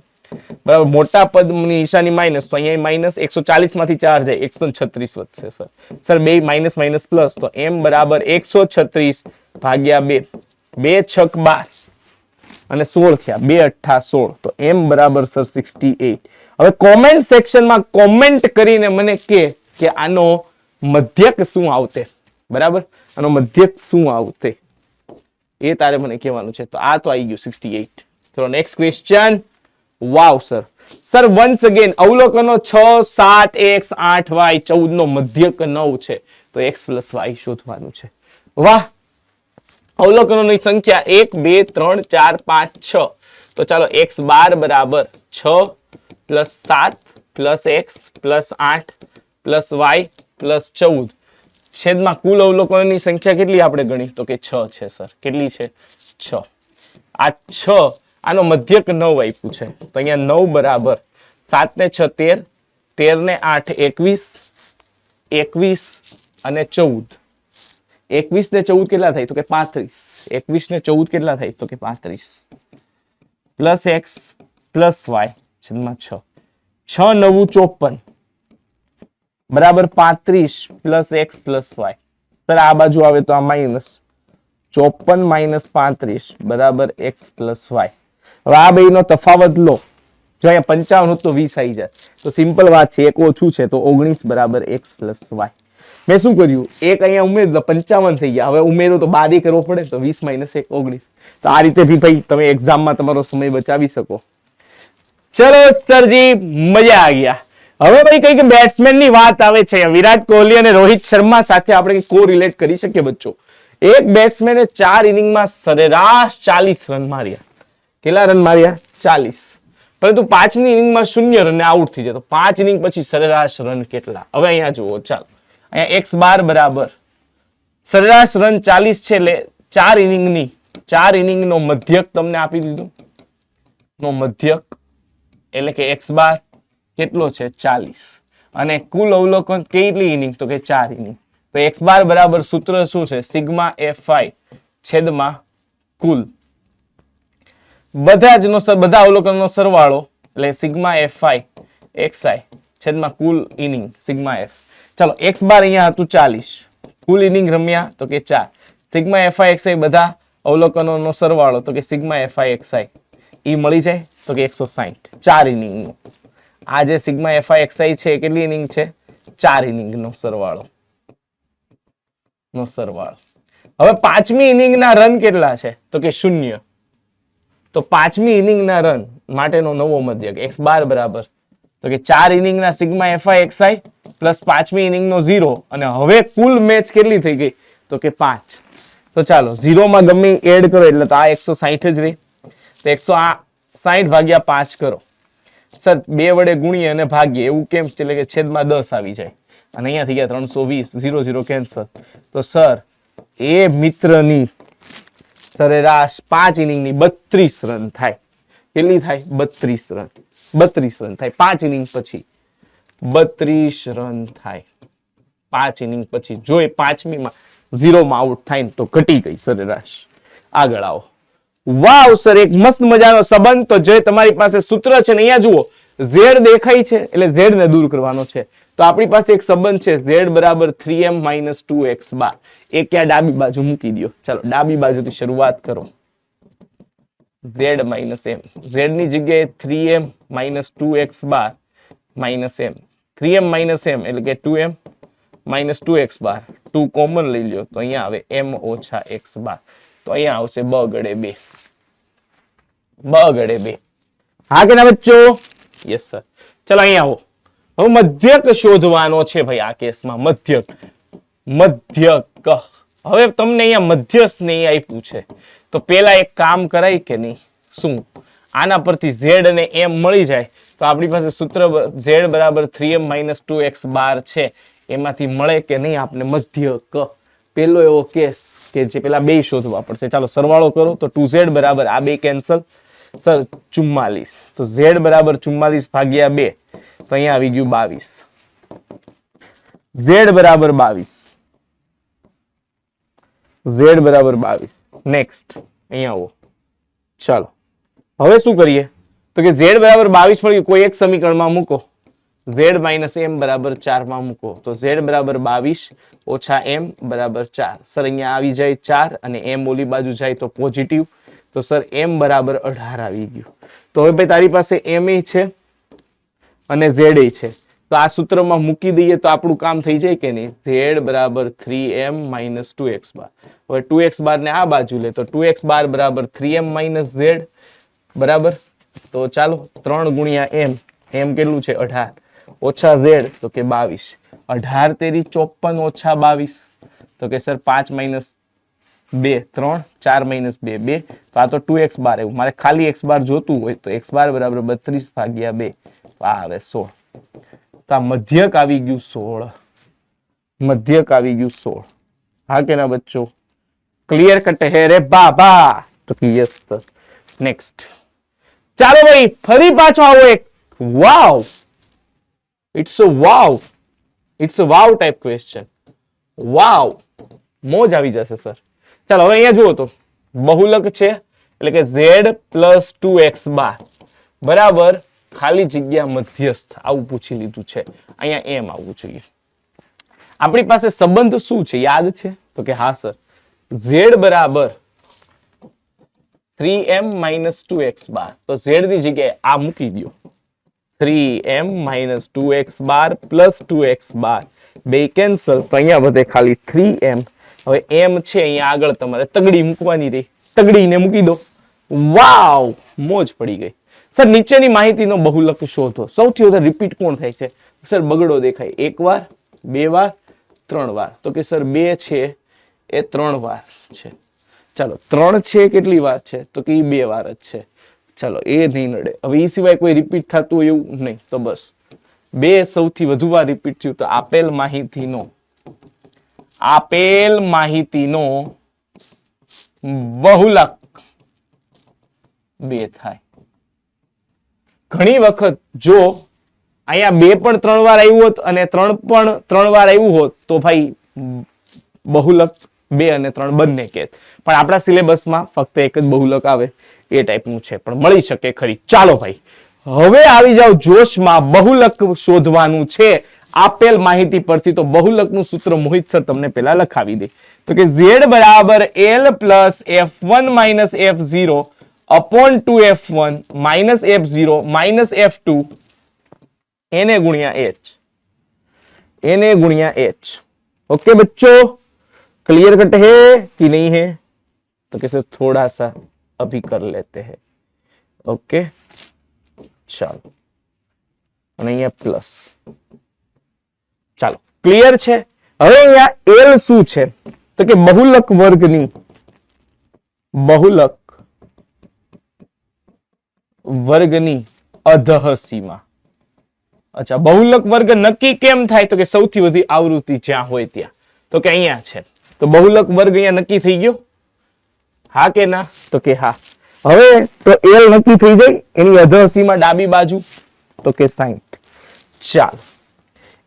બરાબર. મોટા પદની નિશાની માઇનસ, તો અહીંયા માઇનસ 140 માંથી 4 જાય 136 વધશે. સર સર બે માઇનસ માઇનસ પ્લસ, તો m બરાબર 136 ભાગ્યા 2, 2 છક 12 અને 16 થયા, 2 અઠ્ઠા 16, તો m બરાબર સર 68. હવે કોમેન્ટ સેક્શનમાં કોમેન્ટ કરીને મને કે આનો મધ્યક શું આવતે, બરાબર, આનો મધ્યક શું આવતે એ તારે મને કહેવાનું છે. તો આ તો આવી ગયું 68. ચલો નેક્સ્ટ ક્વેશ્ચન. વાવ સર, સર વન્સ અગેન અવલોકનો 6, 7, x, 8, y, 14 નો મધ્યક 9 છે, તો x પ્લસ y શોધવાનું છે. વાહ, અવલોકનોની સંખ્યા 1, 2, 3, 4, 5, 6. તો ચાલો x બાર બરાબર 6 plus 7 plus x plus 8 plus y plus 14 છેદમાં કુલ અવલોકનોની સંખ્યા કેટલી આપણે ગણી? તો કે 6 છે. સર કેટલી છે? 6. આ 6 આનો મધ્યક 9 આપ્યું છે, તો અહીંયા 9 બરાબર 7 ને 6 13, 13 ને 8 21, 21 અને 14. 21 ને 14 કેટલા થાય? તો કે 35. 21 ને 14 કેટલા થાય? તો કે 35 પ્લસ એક્સ પ્લસ વાય છેદમાં 6 6 9 54 બરાબર 35 plus X plus Y. Sir આ બાજુ આવે તો આ માઇનસ 54 માઇનસ 35 બરાબર એક્સ પ્લસ વાય. હવે આ બેનો તફાવત લો. જો અહીંયા 55 તો 20 આવી જાય. તો સિમ્પલ વાત છે, એક ઓછું છે તો 19 બરાબર એક્સ પ્લસ વાય. મેં શું કર્યું? એક અહીંયા ઉમેર તો 55 થઈ ગયા. હવે ઉમેરો તો બાદ કરવો પડે, તો 20 માઇનસ 1 19. તો આ રીતે બી ભાઈ તમે એક્ઝામમાં તમારો સમય બચાવી શકો. ચલો સરજી, મજા આ ગયા. હવે ભાઈ કઈક બેટ્સમેન ની વાત આવે છે. વિરાટ કોહલી અને રોહિત શર્મા સાથે આપણે કો રિલેટ કરી શકીએ બચ્ચો. એક બેટ્સમેને 4 ઇનિંગમાં સરેરાશ 40 રન માર્યા. કેટલા રન માર્યા? 40. પરંતુ 5મી ઇનિંગમાં 0 રને આઉટ થઈ જાય. તો 5 ઇનિંગ પછી સરેરાશ રન કેટલા? હવે અહીંયા જુઓ, ચાલો અહીંયા એક્સ બાર બરાબર સરેરાશ રન 40 છે, એટલે 4 ઇનિંગનો મધ્યક તમને આપી દીધું. નો મધ્યક એટલે કે એક્સ બાર કેટલો છે? 40. અને કુલ અવલોકન કેટલી ઇનિંગ? તો કે 4 ઇનિંગ. તો એક્સ બાર બરાબર સૂત્ર શું છે? સિગ્મા એફઆઈ છેદમાં કુલ બધા અવલોકનનો સરવાળો એટલે સિગ્મા એફઆઈ એક્સઆઈ છેદમાં કુલ ઇનિંગ સિગ્મા એફ. ચલો એક્સ બાર અહીંયા હતું 40, કુલ ઇનિંગ રમ્યા તો કે 4. સિગ્મા એફઆઈ એક્સઆઈ બધા અવલોકનોનો સરવાળો તો કે સિગ્મા એફઆઈ એક્સઆઈ ઈ મળી જાય તો કે 160. 4 ઇનિંગનો આ જે સિગ્મા એફઆઈ એક્સઆઈ છે કેટલી ઇનિંગ છે? 4 ઇનિંગનો સરવાળો હવે 5મી ઇનિંગના રન કેટલા છે? તો કે 0. તો 5મી ઇનિંગના રન માટેનો નવો મધ્યક એક્સ બાર બરાબર તો કે 4 ઇનિંગના સિગ્મા એફઆઈ એક્સઆઈ પ્લસ 5મી ઇનિંગનો 0. અને હવે કુલ મેચ કેટલી થઈ ગઈ? તો કે 5. તો ચાલો 0 માં ગમે એડ કરો એટલે તો આ 160 જ રહે. તો 160 ભાગ્યા 5 કરો. સર 2 વડે ગુણીએ અને ભાગીએ એવું કેમ? એટલે કે છેદમાં 10 આવી જાય. અને અહીંયા થઈ ગયા 320, 0 0 કેન્સલ. તો સર એ મિત્રની સરેરાશ 5 ઇનિંગની 32 રન થાય. કેટલી થાય? 32 રન. 32 રન થાય 5 ઇનિંગ પછી. 32 રન થાય 5 ઇનિંગ પછી. જો એ 5મીમાં 0 માં આઉટ થાય ને તો ઘટી ગઈ સરેરાશ. આગળ આવો. વાવ સર, એક મસ્ત મજાનો સંબંધ. તો જે તમારી પાસે સૂત્ર છે ને અહીંયા જુઓ, z દેખાય છે એટલે z ને દૂર કરવાનો છે. તો આપણી પાસે એક સંબંધ છે z બરાબર 3m - 2x બાર. એ ક્યાં ડાબી બાજુ મૂકી દો. ચાલો ડાબી બાજુથી શરૂઆત કરો. z - m. z ની જગ્યાએ 3m - 2x bar minus m. 3m - m એટલે કે 2m - 2x બાર. 2 કોમન લઈ લ્યો તો અહીંયા આવે m - x બાર. તો અહીંયા આવશે બ ગડે 2. બ ગડે 2. હા કે ના બચ્ચો? Yes sir. ચલો અહીંયા આવો. હવે મધ્યક શોધવાનો છે ભાઈ આ કેસમાં. મધ્યક. હવે તમને અહીંયા મધ્યસ્થ નહીં આપ્યું છે તો પેલા એક કામ કરાય કે નહીં? શું? આના પરથી z અને m મળી જાય તો આપણી પાસે સૂત્ર z બરાબર 3m - 2x બાર છે. એમાંથી મળે કે નહીં આપણે મધ્યક? પેલો એવો કેસ કે જે પેલા બે શોધવા પડશે. ચાલો સરવાળો કરો તો 2z બરાબર આ બે કેન્સલ. સર 44. તો z બરાબર 44 ભાગ્યા 2 તો અહીંયા આવી ગયું 22. z બરાબર 22. z બરાબર 22. નેક્સ્ટ અહીંયા આવો. ચાલો હવે શું કરીએ? તો કે z બરાબર 22 મળ્યું, કોઈ એક સમીકરણમાં મૂકો. z - m બરાબર 4 માં મૂકો તો z બરાબર 22 ઓછા m બરાબર 4. સર અહીંયા આવી જાય 4 અને m ઓલી બાજુ જાય તો પોઝિટિવ. તો સર m બરાબર 18 આવી ગયું. તો હવે ભાઈ તારી પાસે m એ છે અને z એ છે. તો આ સૂત્રમાં મૂકી દઈએ તો આપણું કામ થઈ જાય કે નહીં? z બરાબર 3m - 2x બાર. હવે 2x બાર ને આ બાજુ લે તો 2x બાર બરાબર 3m - z બરાબર. તો ચાલો 3 ગુણ્યા m. m કેટલું છે? 18 ઓછા z તો કે 22. 18 તેરી 54 ઓછા 22 તો કે સર 5 - 2 3 4 - 2 2. તો આ તો 2x બાર. એવું મારે ખાલી x બાર જોતું હોય તો x બાર બરાબર 32 ભાગ્યા 2 તો આ આવે 16. તો આ મધ્યક આવી ગયું 16. મધ્યક આવી ગયું 16. હા કે ના બચ્ચો? ક્લિયર કટ હે રે બાબા? તો કે યસ સર. નેક્સ્ટ ચાલો ભાઈ ફરી પાછો આવો એક. Wow, it's a wow type question. Wow, મોજ આવી જશે સર. ચાલો હવે અહીંયા જુઓ તો બહુલક છે એટલે કે z પ્લસ 2x બાર બરાબર ખાલી જગ્યા મધ્યસ્થ આવું પૂછી લીધું છે. અહીંયા એમ આવવું જોઈએ. આપણી પાસે સંબંધ શું છે યાદ છે? તો કે હા સર, z બરાબર 3m માઇનસ 2x બાર. તો z ની જગ્યાએ આ મૂકી દો, 3m માઇનસ 2x બાર પ્લસ 2x બાર બે કેન્સલ, તો અહીંયા વધે ખાલી 3m. હવે m છે અહીંયા આગળ તમારે તગડી મૂકવાની રહી, તગડીને મૂકી દો. વાવ, મોજ પડી ગઈ. સર નીચેની માહિતીનો બહુલક શોધો. સૌથી વધારે રિપીટ કોણ થાય છે? સર બગડો દેખાય એક વાર, બે વાર, ત્રણ વાર. તો કે સર 2 છે એ 3 વાર છે. ચાલો 3 છે કેટલી વાર છે? તો કે 2 વાર જ છે. ચાલો એ નહીં નડે. હવે એ સિવાય કોઈ રિપીટ થતું એવું નહીં, તો બસ 2 સૌથી વધુ વાર રિપીટ થયું. તો આપેલ માહિતીનો બહુલક 2 થાય. ઘણી વખત જો અહીંયા 2 પણ 3 વાર આવ્યું હોત અને 3 પણ 3 વાર આવ્યું હોત તો ભાઈ બહુલક 2 અને 3 બંને કહેત. પણ આપણા સિલેબસમાં ફક્ત એક જ બહુલક આવે એ ટાઈપનું છે, પણ મળી શકે ખરી. ચાલો ભાઈ હવે આવી જાવ જોશમાં. બહુલક શોધવાનું છે આપેલ માહિતી પરથી. તો બહુલકનું સૂત્ર મોહિત સર તમને પહેલા લખાવી દે. તો કે z બરાબર l plus f1 minus f0 upon 2f1 minus f0 minus f2 n गुणिया h. Okay बच्चों, क्लियर कट है कि नहीं है? तो कैसे थोड़ा सा अभी कर लेते हैं. ओके चलो, અને અહીંયા પ્લસ. ચાલો ક્લિયર છે. હવે અહીંયા l શું છે? તો કે બહુલક વર્ગની અધઃ સીમા. અચ્છા, બહુલક વર્ગ નક્કી કેમ થાય? તો કે સૌથી વધુ આવૃત્તિ જ્યાં હોય ત્યાં. તો કે અહીંયા છે. તો બહુલક વર્ગ અહીંયા નક્કી થઈ ગયો, હા કે ના? તો કે હા. હવે તો l નક્કી થઈ જાય, એની અધઃ સીમા ડાબી બાજુ, તો કે 60. ચાલો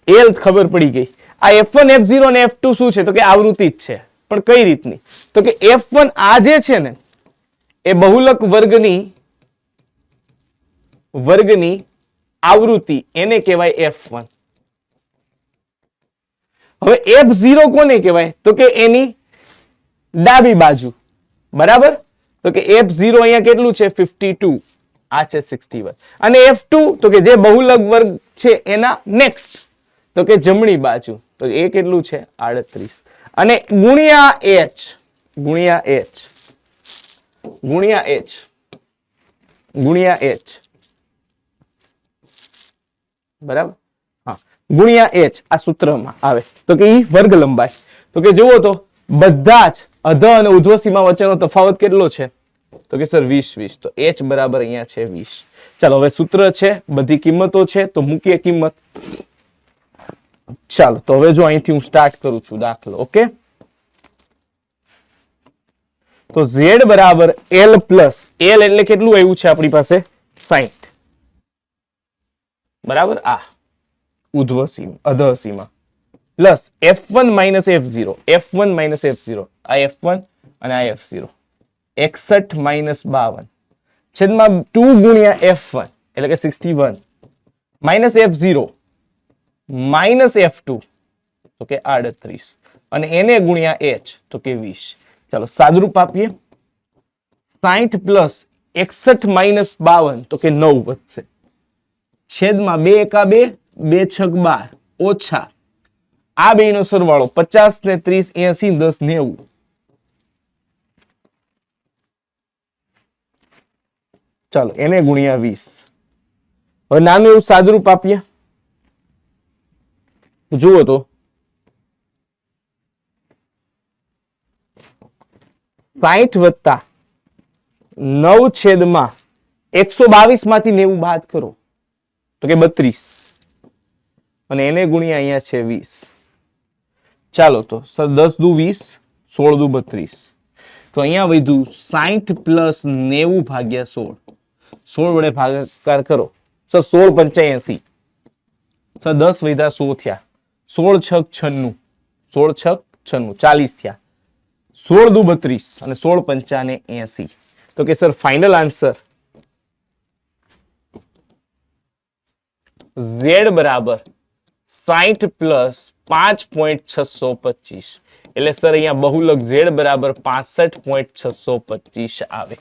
l ખબર પડી ગઈ. આ f1 f0 અને f2 શું છે? તો કે આવૃત્તિ જ છે. પણ કઈ રીતની? તો કે f1 આ જે છે ને એ બહુલક વર્ગની આવૃત્તિ, એને કહેવાય f1. હવે f0 કોને કહેવાય? તો કે એની ડાબી બાજુ, બરાબર. તો કે f0 અહીંયા કેટલું છે? 52. આ છે 61. અને f2 તો કે જે બહુલક વર્ગ છે એના નેક્સ્ટ, તો કે જમણી બાજુ, તો એ કેટલું છે? 38. અને ગુણ્યા h બરાબર. હા, ગુણ્યા h આ સૂત્રમાં આવે. તો કે ઈ વર્ગ લંબાઈ. તો કે જુઓ તો બધા જ અધઃ અને ઉર્ધ્વ સીમા વચ્ચેનો તફાવત કેટલો છે? તો કે સર 20. તો h બરાબર અહીંયા છે 20. ચાલો હવે સૂત્ર છે, બધી કિંમતો છે, તો મૂકીએ કિંમત. ચાલો તો હવે જો અહીંથી હું સ્ટાર્ટ કરું છું દાખલો. ઓકે, તો z બરાબર l પ્લસ l એટલે કેટલું આવ્યું છે આપણી પાસે? 60. બરાબર. આ ઉર્ધ્વ સીમા, અધઃ સીમા, plus f1 minus f0, f1 minus f0, આ f1 અને આ f0, 61 માઇનસ 52 છેદમાં 2 ગુણ્યા f1 એટલે કે 61 માઇનસ f0 માઇનસ f2 તો કે 38 અને એને ગુણ્યા h તો કે 20. ચાલો સાદરૂપ આપીએ. 60 પ્લસ 61 માઇનસ 52 તો કે 9 વધશે. છેદમાં 2 એકા 2, 2 છક 12 ઓછા આ બે નો સરવાળો 50 ને 30 80 10 90. ચાલો એને ગુણ્યા 20. હવે નાનું એવું સાદરૂપ આપીએ. જુઓ તો 60 વત્તા 9 છેદમાં 122 માંથી 90 બાદ કરો તો કે 32 અને એને ગુણ્યા અહીંયા છે 20. ચાલો તો સર 10 દુ 20, 16 દુ 32. તો અહીંયા વધ્યું 60 પ્લસ 90 ભાગ્યા 16. 16 વડે ભાગાકાર કરો સર 16 85. સર 10 વધ્યા 100 થયા. 16 છક 96, 16 છક 96, 40 થયા. 16 દુ 32 અને 16 પંચાને 80. તો કે સર ફાઇનલ આન્સર Z બરાબર 60 પ્લસ 5.625. એટલે સર અહીંયા બહુલક Z બરાબર 65.625 આવે.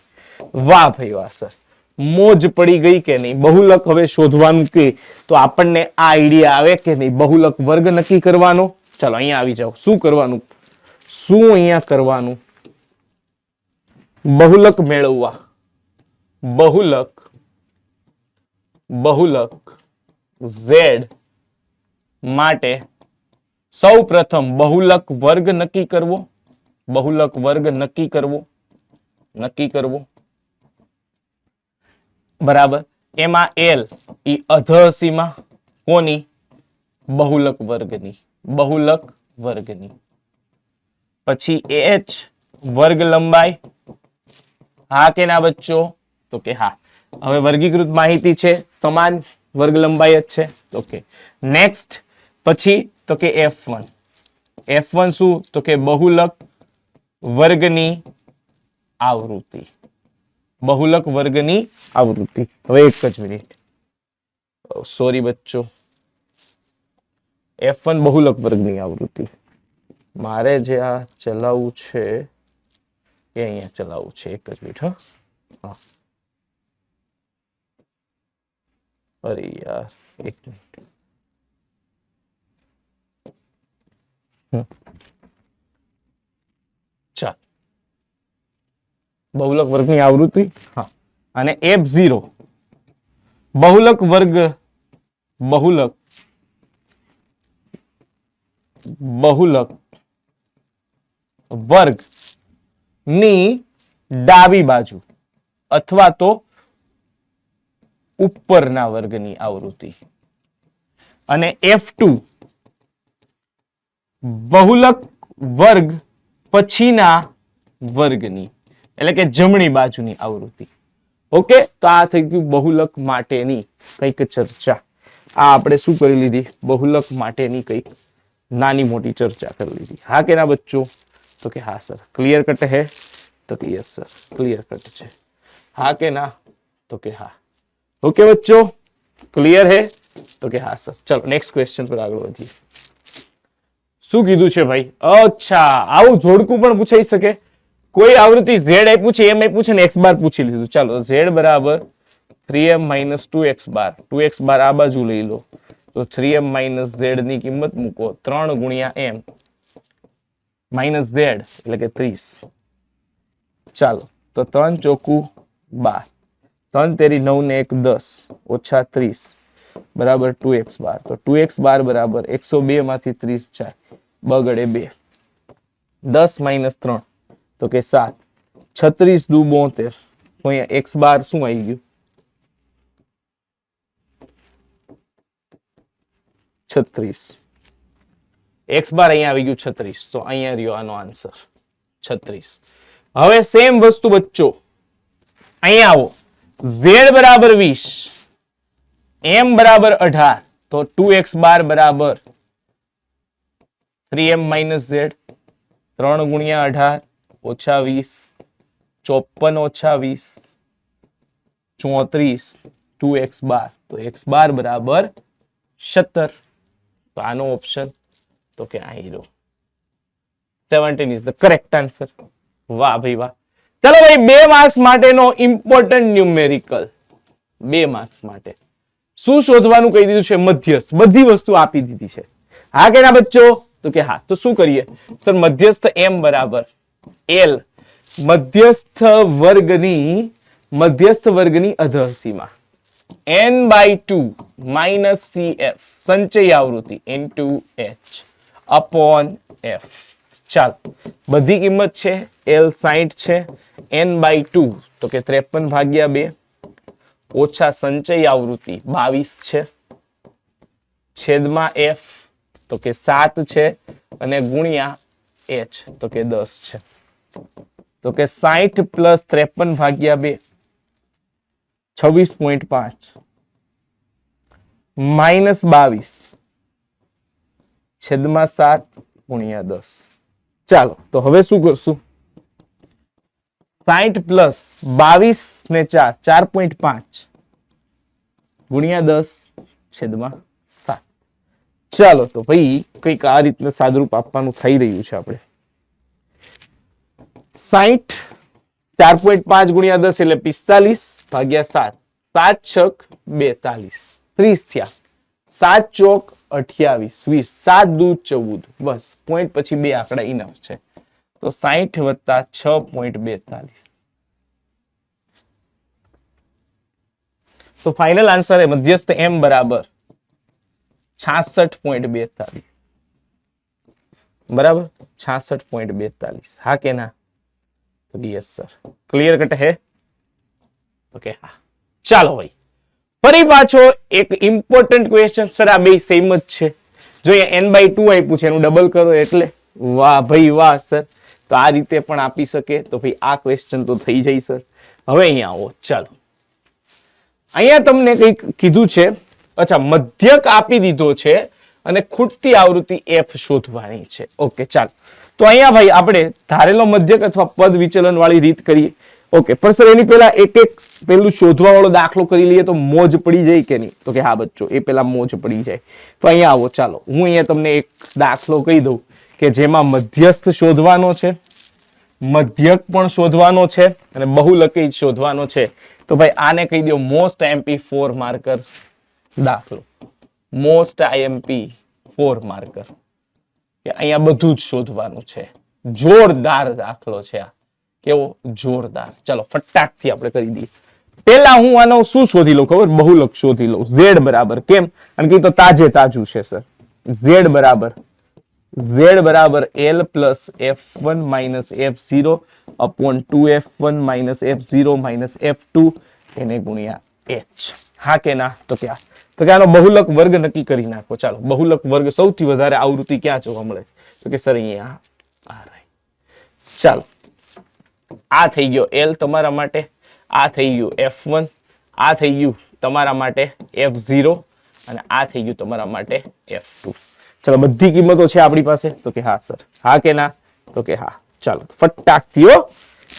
વાહ ભાઈ વાહ સર, મોજ પડી ગઈ કે નહીં? બહુલક હવે શોધવાનું કે તો આપણને આ આઈડિયા આવે કે નહીં? બહુલક વર્ગ નક્કી કરવાનો. ચાલો અહીંયા આવી જાઓ. શું કરવાનું? શું અહીંયા કરવાનું? બહુલક મેળવવા. બહુલક Z માટે સૌ પ્રથમ બહુલક વર્ગ નક્કી કરવો. બહુલક વર્ગ નક્કી કરવો. બરાબર. એમાં L ઈ અધસીમા કોની? બહુલક વર્ગની. પછી H વર્ગ લંબાઈ. હા કે ના બચ્ચો? તો કે હા. હવે વર્ગીકૃત માહિતી છે, સમાન વર્ગ લંબાઈ જ છે. ઓકે. નેક્સ્ટ પછી તો કે F1. F1 શું? તો કે બહુલક વર્ગની આવૃત્તિ. બહુલક વર્ગની આવૃત્તિ. હવે એક જ મિનિટ, સોરી બચ્ચો, F1 બહુલક વર્ગની આવૃત્તિ. મારે જે આ ચલાવવું છે એ અહીંયા ચલાવવું છે. એક જ મિનિટ. હા, અરે યાર, એક મિનિટ. ચાલ, બહુલક વર્ગની આવૃત્તિ. હા, અને F0 બહુલક વર્ગ ની ડાબી બાજુ અથવા તો ઉપરના વર્ગની આવૃત્તિ. અને F2 બહુલક વર્ગ પછીના વર્ગની, એટલે કે જમણી બાજુની આવૃત્તિ. ઓકે, તો આ થઈ ગયું બહુલક માટેની કંઈક ચર્ચા. આ આપણે શું કરી લીધી? બહુલક માટેની કંઈક નાની મોટી ચર્ચા કરી લીધી. હા કે ના બચ્ચો? તો કે હા સર. ક્લિયર કટ હે? તો કે યસ સર, ક્લિયર કટ છે. હા કે ના? તો કે હા. ઓકે બચ્ચો, ક્લિયર હે? તો કે હા સર. ચલો નેક્સ્ટ ક્વેશ્ચન પર આગળ વધીએ. શું કીધું છે ભાઈ? અચ્છા, આવું જોડકું પણ પૂછાઈ શકે. કોઈ આવૃત્તિ Z આપ્યું છે, M આપ્યું છે ને X બાર પૂછી લીધું. ચાલો, Z બરાબર 3M - 2X બાર. 2X બાર આ બાજુ લઈ લો તો 3M - Z ની કિંમત મૂકો. 3 ગુણ્યા M માઇનસ Z એટલે કે 30. ચાલો, તો 3 ચોકું 12, 3 તેરી 9 ને 1 10 ઓછા 30 બરાબર 2X બાર. તો 2X બાર બરાબર 102 માંથી 30 જાય, બગડે 2. 10 માઇનસ 3 તો કે 7. 36 દુ 72. તો અહીંયા X બાર શું આવી ગયું? 36. X બાર અહીંયા આવી ગયું 36. તો અહીંયા રહ્યો આનો આન્સર 36. હવે સેમ વસ્તુ બચ્ચો અહીંયા આવો. Z બરાબર 20, M બરાબર 18. તો 2X બાર બરાબર 3M - Z. 3 ગુણ્યા 18 ઓછા 20, 54 ઓછા 20 34. 2X બાર, તો X બાર બરાબર 17. તો આનો ઓપ્શન તો કે આ hero 17 is the correct answer. વાહ ભાઈ વાહ. ચલો ભાઈ, 2 માર્ક્સ માટેનો ઇમ્પોર્ટન્ટ ન્યુમેરિકલ. 2 માર્ક્સ માટે શું શોધવાનું કહી દીધું છે? મધ્યસ્થ. બધી વસ્તુ આપી દીધી છે. હા કે ના બચ્ચો? તો કે હા. તો શું કરીએ સર? મધ્યસ્થ M બરાબર L, મધ્યસ્થ વર્ગની અધસીમા n/2 માઇનસ CF સંચય આવૃત્તિ into H upon F. ચાલો, બધી કિંમત છે. L 60 છે, n/2 તો કે 53/2 ઓછા સંચય આવૃત્તિ 22 છે, છેદમાં F તો કે 7 છે, અને ગુણ્યા H તો કે 10 છે. તો કે 60 પ્લસ 53/2 26.5 માઇનસ 22 છેદમાં 7 ગુણ્યા 10 ચાલો તો હવે શું કરશું? 60 પ્લસ 22 ને 4 4.5 ગુણ્યા 10 છેદમાં 7. ચાલો તો ભાઈ કંઈક આ રીતના સાદરૂપ આપવાનું થઈ રહ્યું છે. આપણે 60 4.5 ગુણ્યા 10 એટલે 45 ભાગ્યા 7 7 છક 42 30 થયા. 7 ચોક 28 20 7 દૂ 14. બસ પોઈન્ટ પછી બે આંકડા ઇનફ છે. તો 60 વત્તા 6.42. તો ફાઇનલ આન્સર है મધ્યસ્થ m બરાબર 66.42. બરાબર 66.42. હા કે ના? તો યસ સર. ક્લિયર કટ હે? ઓકે હા. ચાલો ભાઈ ફરી પાછો એક ઇમ્પોર્ટન્ટ ક્વેશ્ચન. સર આ બે સેમ જ છે. જો અહીંયા n/2 આપ્યું છે એનું ડબલ કરો એટલે વાહ ભાઈ વાહ સર. તો આ રીતે પણ આપી શકે. તો ભાઈ આ ક્વેશ્ચન તો થઈ જાય સર. હવે અહીંયા આવો. ચાલો અહીંયા તમને કંઈક કીધું છે. અચ્છા મધ્યક આપી દીધો છે અને ખૂટતી આવૃત્તિ f શોધવાની છે. ઓકે ચાલો તો અહીંયા ભાઈ આપણે ધારેલો મધ્યક અથવા પદ વિચલન વાળી રીત કરીએ. ઓકે પણ સર એની પહેલા એક એક પેલું શોધવા વાળો દાખલો કરી લઈએ તો મોજ પડી જાય કે નહીં? તો કે હા બચ્ચો એ પેલા મોજ પડી જાય. તો અહીંયા આવો. ચાલો હું અહીંયા તમને એક દાખલો કહી દઉં કે જેમાં મધ્યસ્થ શોધવાનો છે, મધ્યક પણ શોધવાનો છે અને બહુલકી શોધવાનો છે. તો ભાઈ આને કહી દો મોસ્ટ આઈએમપી 4 માર્કર દાખલો. મોસ્ટ આઈએમપી 4 માર્કર કે અહીંયા બધું જ શોધવાનું છે. જોરદાર દાખલો છે આ. કેવો જોરદાર. ચલો ફટાકથી આપણે કરી દઈએ. પહેલા હું આનો શું શોધી લઉં ખબર? બહુલક શોધી લઉં. z બરાબર કેમ? કારણ કે તો તાજે તાજું છે સર. z બરાબર l plus f1 minus f0 upon 2f1 minus f0 minus f2 એને ગુણ્યા h. હા કે ના? તો કે આનો બહુલક વર્ગ નક્કી કરી નાખો. ચાલો બહુલક વર્ગ સૌથી વધારે આવૃત્તિ ક્યાં જોવા મળે? તો કે સર અહીંયા આ રહી. ચાલો આ થઈ ગયો l તમારા માટે, આ થઈ ગયું f1, આ થઈ ગયું તમારા માટે f0 અને આ થઈ ગયું તમારા માટે f2. ચલો બધી કિંમતો છે આપણી પાસે? તો કે હા સર. હા કે ના? તો કે હા. ચાલો ફટાકથી હો.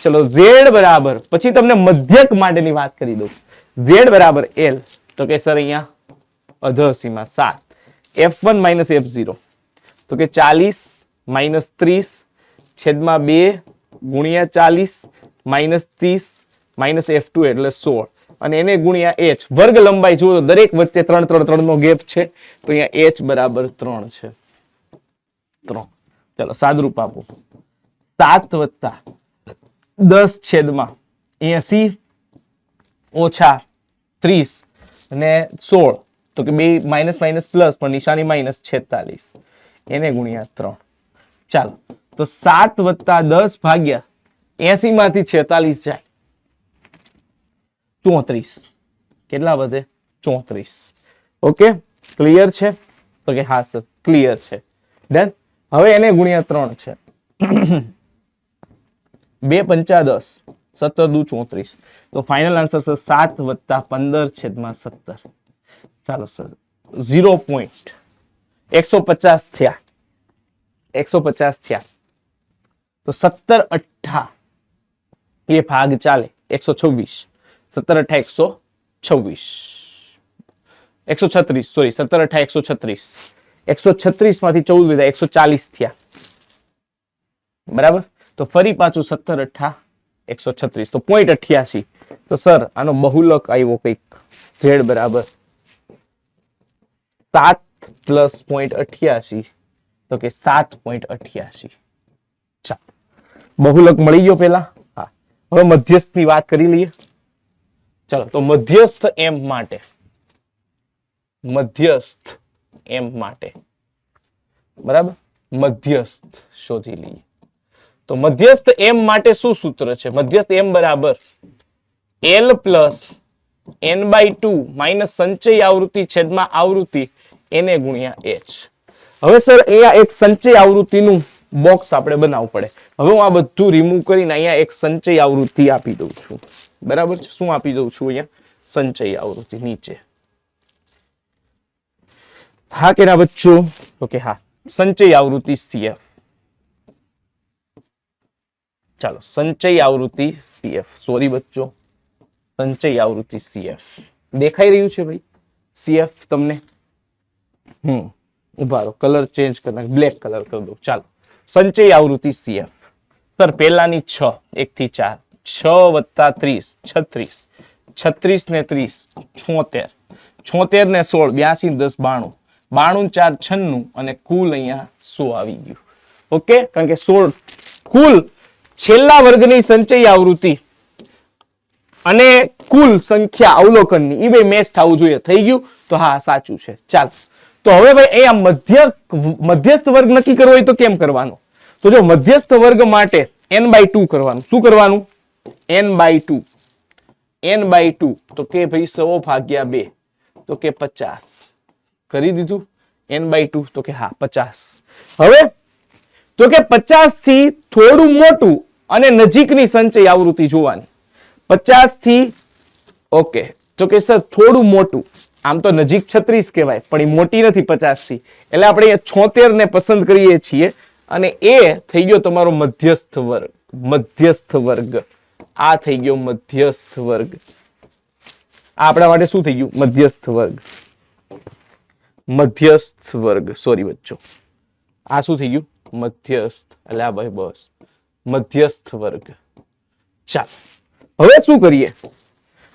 ચલો z બરાબર પછી તમને મધ્યક માટેની વાત કરી દઉં. z બરાબર l તો કે સર અહીંયા અધસીમાં 7 f1 માઇનસ f0 તો કે 40 માઇનસ 30 છેદમાં 2 ગુણ્યા 40 માઇનસ 30 માઇનસ f2 એટલે 16 અને એને ગુણ્યા h. વર્ગ લંબાઈ જુઓ દરેક વચ્ચે 3 3 3 નો ગેપ છે. તો અહીંયા h બરાબર 3 છે. 3. ચલો સાદરૂપ આપો. 7 વત્તા 10 છેદમાં 80 ઓછા 30 અને 16 તો કે બે માઇનસ માઇનસ પ્લસ પણ નિશાની માઇનસ 46 એને ગુણ્યા 3. ચાલો તો 7 વત્તા 10 ભાગ્યા 80 માંથી 46 જાય 34. કેટલા વધે? 34. ઓકે ક્લિયર છે? તો કે હા સર ક્લિયર છે. ડન. હવે એને ગુણ્યા 3 છે. 2 પંચા 10 17 દુ 34. તો ફાઇનલ આન્સર સર 7 વત્તા 15 છેદમાં 17. ચાલો સર 150 થયા. 150 થયા. તો 17 અઠ્ઠા એ ભાગ ચાલે 126. 17 અઠ્ઠા 126 136 સોરી 17 અઠ્ઠા 136 136 માંથી 14 વિધા 140 થયા. બરાબર. તો ફરી પાછું 17 અઠ્ઠા 136 તો 0.88. તો સર આનો બહુલક આવ્યો કંઈક z બરાબર 7 પ્લસ 0.88 તો કે 7.88. ચાલો બહુલક મળી ગયો પેલા. હા હવે મધ્યસ્થ ની વાત કરી લઈએ. ચાલો તો મધ્યસ્થ m માટે બરાબર મધ્યસ્થ શોધી લઈએ. તો મધ્યસ્થ m માટે શું સૂત્ર છે? મધ્યસ્થ m બરાબર l પ્લસ n/2 માઇનસ સંચય આવૃત્તિ છેદમાં આવૃત્તિ એને ગુણ્યા h. હવે સર અહીંયા એક સંચય આવૃત્તિનું બોક્સ આપણે બનાવવું પડે. હવે હું આ બધું રિમૂવ કરીને અહીંયા એક સંચય આવૃત્તિ આપી દઉં છું. બરાબર છે? શું આપી દઉં છું અહીંયા? સંચય આવૃત્તિ નીચે. હા કે ના બચ્ચો? તો કે હા સંચય આવૃત્તિ CF. ચાલો સંચય આવૃત્તિ CF, સોરી બચ્ચો, સંચય આવૃત્તિ CF દેખાઈ રહ્યું છે ભાઈ? CF તમને ઉભા રહો, કલર ચેન્જ કરી નાખ, બ્લેક કલર કરી દો. ચાલો સંચય આવૃત્તિ CF. સર પહેલાની 6, 1 થી 4, 6 વત્તા 30 36, 36 ને 30 76, 76 ને 16 82 ને 10 92, 92 4 96 અને કુલ અહીંયા 100 આવી ગયું. ઓકે, કારણ કે 16 કુલ છેલ્લા વર્ગની સંચય આવૃત્તિ અને કુલ સંખ્યા અવલોકનની એ બે મેચ થવું જોઈએ. થઈ ગયું? તો હા સાચું છે. ચાલ તો હવે ભાઈ અહીંયા મધ્યસ્થ વર્ગ નક્કી કરવો હોય તો કેમ કરવાનો? તો જો મધ્યસ્થ વર્ગ માટે n/2 કરવાનું. શું કરવાનું? n/2. n/2 તો કે ભાઈ 100/2 તો કે 50 કરી દીધું. n/2 તો કે હા 50. હવે તો કે 50 થી થોડું મોટું અને નજીકની સંચય આવૃત્તિ જોવાની. 50 થી ઓકે તો કે સર થોડું મોટું, આમ તો નજીક 36 કહેવાય પણ એ મોટી નથી 50 થી, એટલે આપણે અહીંયા 76 ને પસંદ કરીએ છીએ અને એ થઈ ગયો તમારો મધ્યસ્થ વર્ગ. મધ્યસ્થ વર્ગ આ થઈ ગયો મધ્યસ્થ વર્ગ. આ આપણા માટે શું થઈ ગયું? મધ્યસ્થ વર્ગ. મધ્યસ્થ વર્ગ, સોરી બચ્ચો, આ શું થઈ ગયું? મધ્યસ્થ. એટલે આ ભાઈ બસ મધ્યસ્થ વર્ગ. ચાલ હવે શું કરીએ?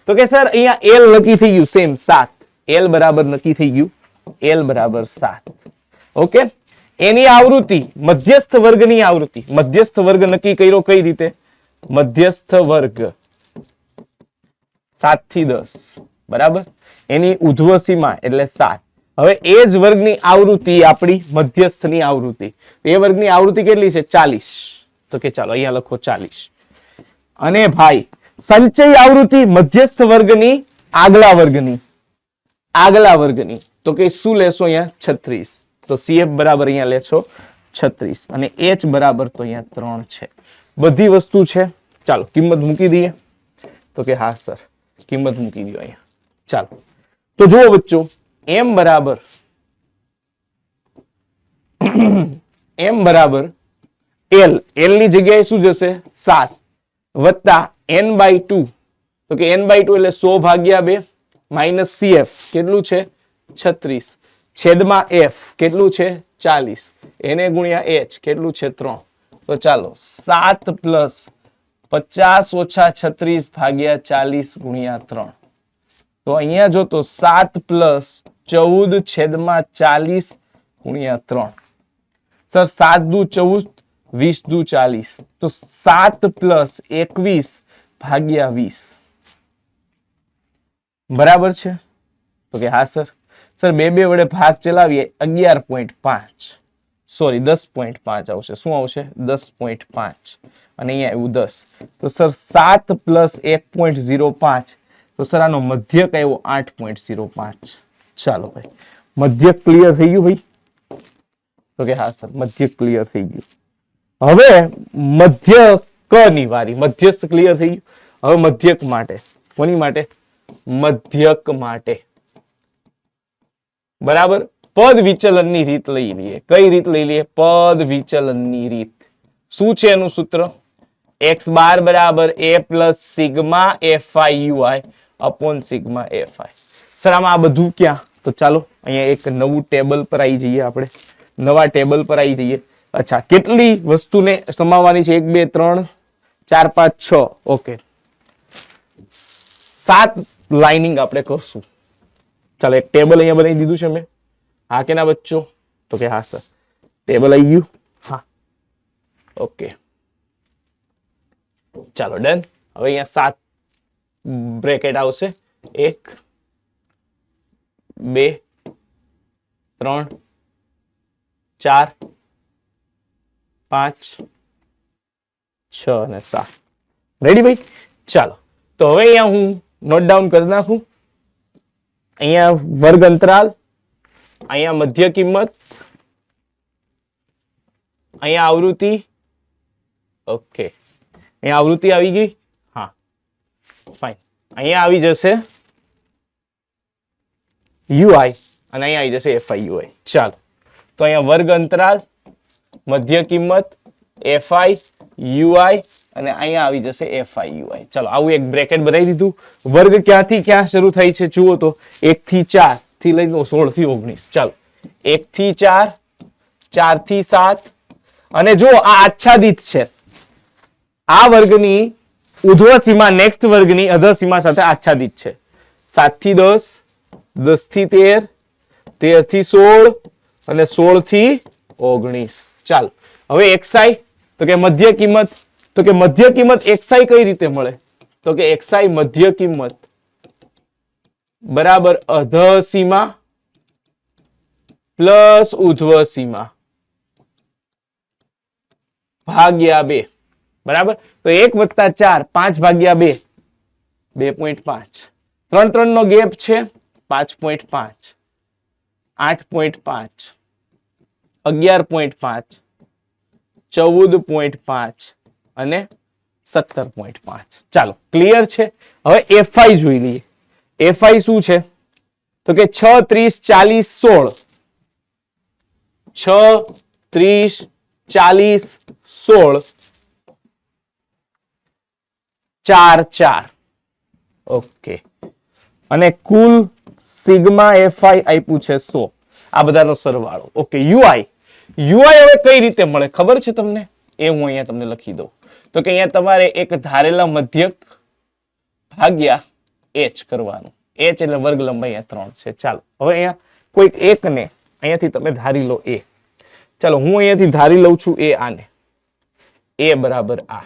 તો કે સર અહીંયા L નક્કી થઈ ગયું, સેમ 7. L બરાબર નક્કી થઈ ગયું, L બરાબર 7. ઓકે, એની આવૃત્તિ મધ્યસ્થ વર્ગની આવૃત્તિ. મધ્યસ્થ વર્ગ નક્કી કર્યો કઈ રીતે? મધ્યસ્થ વર્ગ 7 થી 10 બરાબર, એની ઉધ્વ સીમા એટલે 7. હવે એ જ વર્ગની આવૃત્તિ આપણી મધ્યસ્થની આવૃત્તિ. એ વર્ગની આવૃત્તિ કેટલી છે? 40. તો કે ચાલો અહીંયા લખો 40. અને ભાઈ સંચય આવૃત્તિ મધ્યસ્થ વર્ગની આગલા વર્ગની. આગલા વર્ગની તો કે શું લેશો અહીંયા? 36. તો CF બરાબર અહીંયા લેશો 36 અને H બરાબર તો અહીંયા 3 છે. બધી વસ્તુ છે. ચાલો કિંમત મૂકી દઈએ. તો કે હા સર કિંમત મૂકી દો અહીંયા. ચાલો તો જુઓ બચ્ચો, m બરાબર L. L ની જગ્યાએ શું જશે? 7 વત્તા n/2. તો કે n/2 એટલે 100/2 માઇનસ CF કેટલું છે? 36 છેદમાં F કેટલું છે? 40 એને ગુણ્યા H કેટલું છે? 3. તો ચાલો 7 પ્લસ 50 ઓછા 36/40 ગુણ્યા 3. તો અહીંયા જો તો 7 પ્લસ 14 છેદમાં 40 ગુણ્યા 3. સર 7 દુ 14 20 દુ 40 તો 7 પ્લસ 21/20 બરાબર છે? તો કે હા સર. સર બે વડે ભાગ ચલાવીએ 11.5 સોરી 10.5 આવશે. શું આવશે? 10.5 અને અહીંયા આવ્યું 10. તો સર 7 પ્લસ 1.05 તો સર આનો મધ્યક આવ્યો 8.05. ચાલો ભાઈ મધ્યક ક્લિયર થઈ ગયું ભાઈ? તો કે હા સર મધ્યક ક્લિયર થઈ ગયું. હવે મધ્યકની વારી. મધ્યસ્થ ક્લિયર થઈ ગયું. હવે મધ્યક માટે. કોની માટે? મધ્યક માટે. બરાબર, પદ વિચલનની રીત લઈ લઈએ. કઈ રીત લઈ લઈએ? પદ વિચલનની રીત. શું છે એનું સૂત્ર? x બાર બરાબર a plus sigma fi ui upon sigma fi. Sir આમાં આ બધું ક્યાં? તો ચાલો અહીંયા એક નવું ટેબલ પર આવી જઈએ. આપણે નવા ટેબલ પર આવી જઈએ. અચ્છા કેટલી વસ્તુને સમાવવાની છે? 1 2 3 4 5 6. ઓકે 7 લાઇનિંગ આપણે કરશું. ચાલો એક ટેબલ અહીંયા બનાવી દીધું છે મેં. હા કે ના બચ્ચો? તો કે હા સર ટેબલ આવી ગયું. હા ઓકે ચાલો ડન. હવે અહીંયા 7 બ્રેકેટ આવશે. 1 2 3 4 5 6 અને 7. રેડી ભાઈ? ચાલો તો હવે અહીંયા હું નોટ ડાઉન કરી નાખું. અહીંયા વર્ગ અંતરાલ, અહીંયા મધ્ય કિંમત, અહીંયા આવૃત્તિ. ઓકે અહીંયા આવૃત્તિ આવી ગઈ. હા ફાઇન. અહીંયા આવી જશે UI અને અહીંયા આવી જશે FI UI. ચાલો તો અહીંયા વર્ગ અંતરાલ, મધ્ય કિંમત, FI UI અને અહીંયા આવી જશે FIUI. ચલો આવું એક બ્રેકેટ બનાવી દીધું. વર્ગ ક્યાંથી ક્યાં શરૂ થાય છે જુઓ તો 1 થી 4 થી લઈને 16 થી 19. ચાલો 1 થી 4, 4 થી 7 અને જો આ આચ્છાદિત છે. આ વર્ગની ઉધ્વ સીમા નેક્સ્ટ વર્ગની અધર સીમા સાથે આચ્છાદિત છે. 7 થી 10, 10 થી 13, 13 થી 16 અને 16 થી 19. ચાલો હવે xi તો કે મધ્ય કિંમત, તો કે મધ્ય કિંમત xi કઈ રીતે મળે? તો કે xi મધ્ય કિંમત બરાબર અધર સીમા પ્લસ ઉધ્વ સીમા ભાગ્યા 2. બરાબર, તો 1 વત્તા 4, 5 ભાગ્યા 2, 2.5. 3 3 નો ગેપ છે 5.5, 8.5, 11.5, 14.5 અને 17.5. ચાલો ક્લિયર છે. હવે FI જોઈ લઈએ. FI શું છે? તો કે 6 30 40 16. 6 30 40 16 4 4. ઓકે, અને કુલ સિગ્મા FI આપ્યું છે 100. આ બધાનો સરવાળો. ઓકે, UI હવે કઈ રીતે મળે ખબર છે તમને? એ હું અહીંયા તમને લખી દઉં. તો કે અહીંયા તમારે એક ધારેલા મધ્યક ભાગ્યા h કરવાનું. h એટલે વર્ગ લંબાઈ અહીંયા 3 છે. ચાલો હવે અહીંયા કોઈક એકને અહીંયાથી તમે ધારી લો a. ચાલો હું અહીંયાથી ધારી લઉં છું a આને. a બરાબર આ.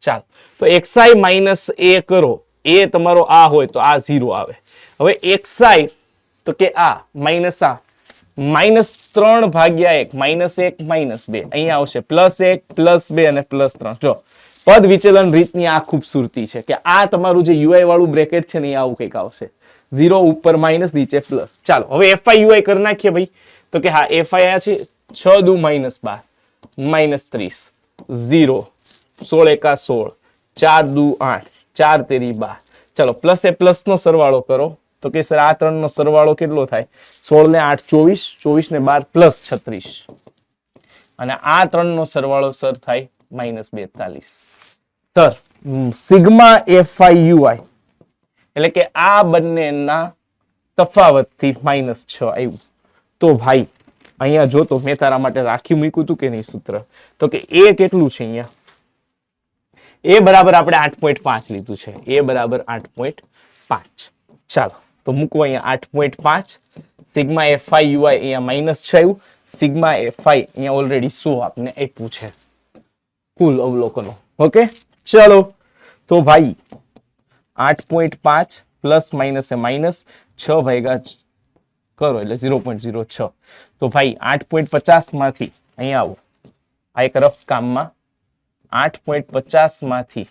ચાલો તો xi માઇનસ a કરો. a તમારો આ હોય તો આ 0 આવે. હવે xi તો કે આ માઇનસ આ -3 ભાગ્યા 1 -1 -2 અહીંયા આવશે +1 +2 અને +3. જો પદ વિચલન રીતની આ ખૂબસૂરતી છે કે આ તમારું જે UI વાળું બ્રેકેટ છે ને એ આવું કંઈક આવશે. 0 ઉપર માઇનસ નીચે પ્લસ. ચાલો હવે FIUI કરી નાખીએ ભાઈ. તો કે હા FI આ છે 6 દુ -12 -30 0 16 એકા 16 4 દુ 8 4 તેરી 12. ચાલો પ્લસ એ પ્લસ નો સરવાળો કરો. તો કે સર આ 3 નો સરવાળો કેટલો થાય? 16 ને 8 24, 24 ને 12 પ્લસ 36 અને આ 3 નો સરવાળો સર થાય -42. સર સિગ્મા FIUI એટલે કે આ બંનેના તફાવતથી -6 આવ્યું. તો ભાઈ અહીંયા જો તો મેં તારા માટે રાખી મૂક્યું હતું કે નહીં સૂત્ર? તો કે એ કેટલું છે અહીંયા? એ બરાબર આપણે 8.5 લીધું છે. એ બરાબર 8.5. ચાલો તો મૂકવા અહીંયા 8.5. સિગ્મા FIUI અહીંયા -6 આવ્યું. સિગ્મા FI અહીંયા ઓલરેડી 100 આપને આપ્યું છે કુલ અવલોકનો. ઓકે ચલો તો ભાઈ 8.5 પ્લસ માઇનસ એ માઇનસ 6 ભાગ્યા કરો એટલે 0.06. તો ભાઈ 8.50 માંથી અહીંયા આવો. આ એક રફ કામમાં 8.50 માંથી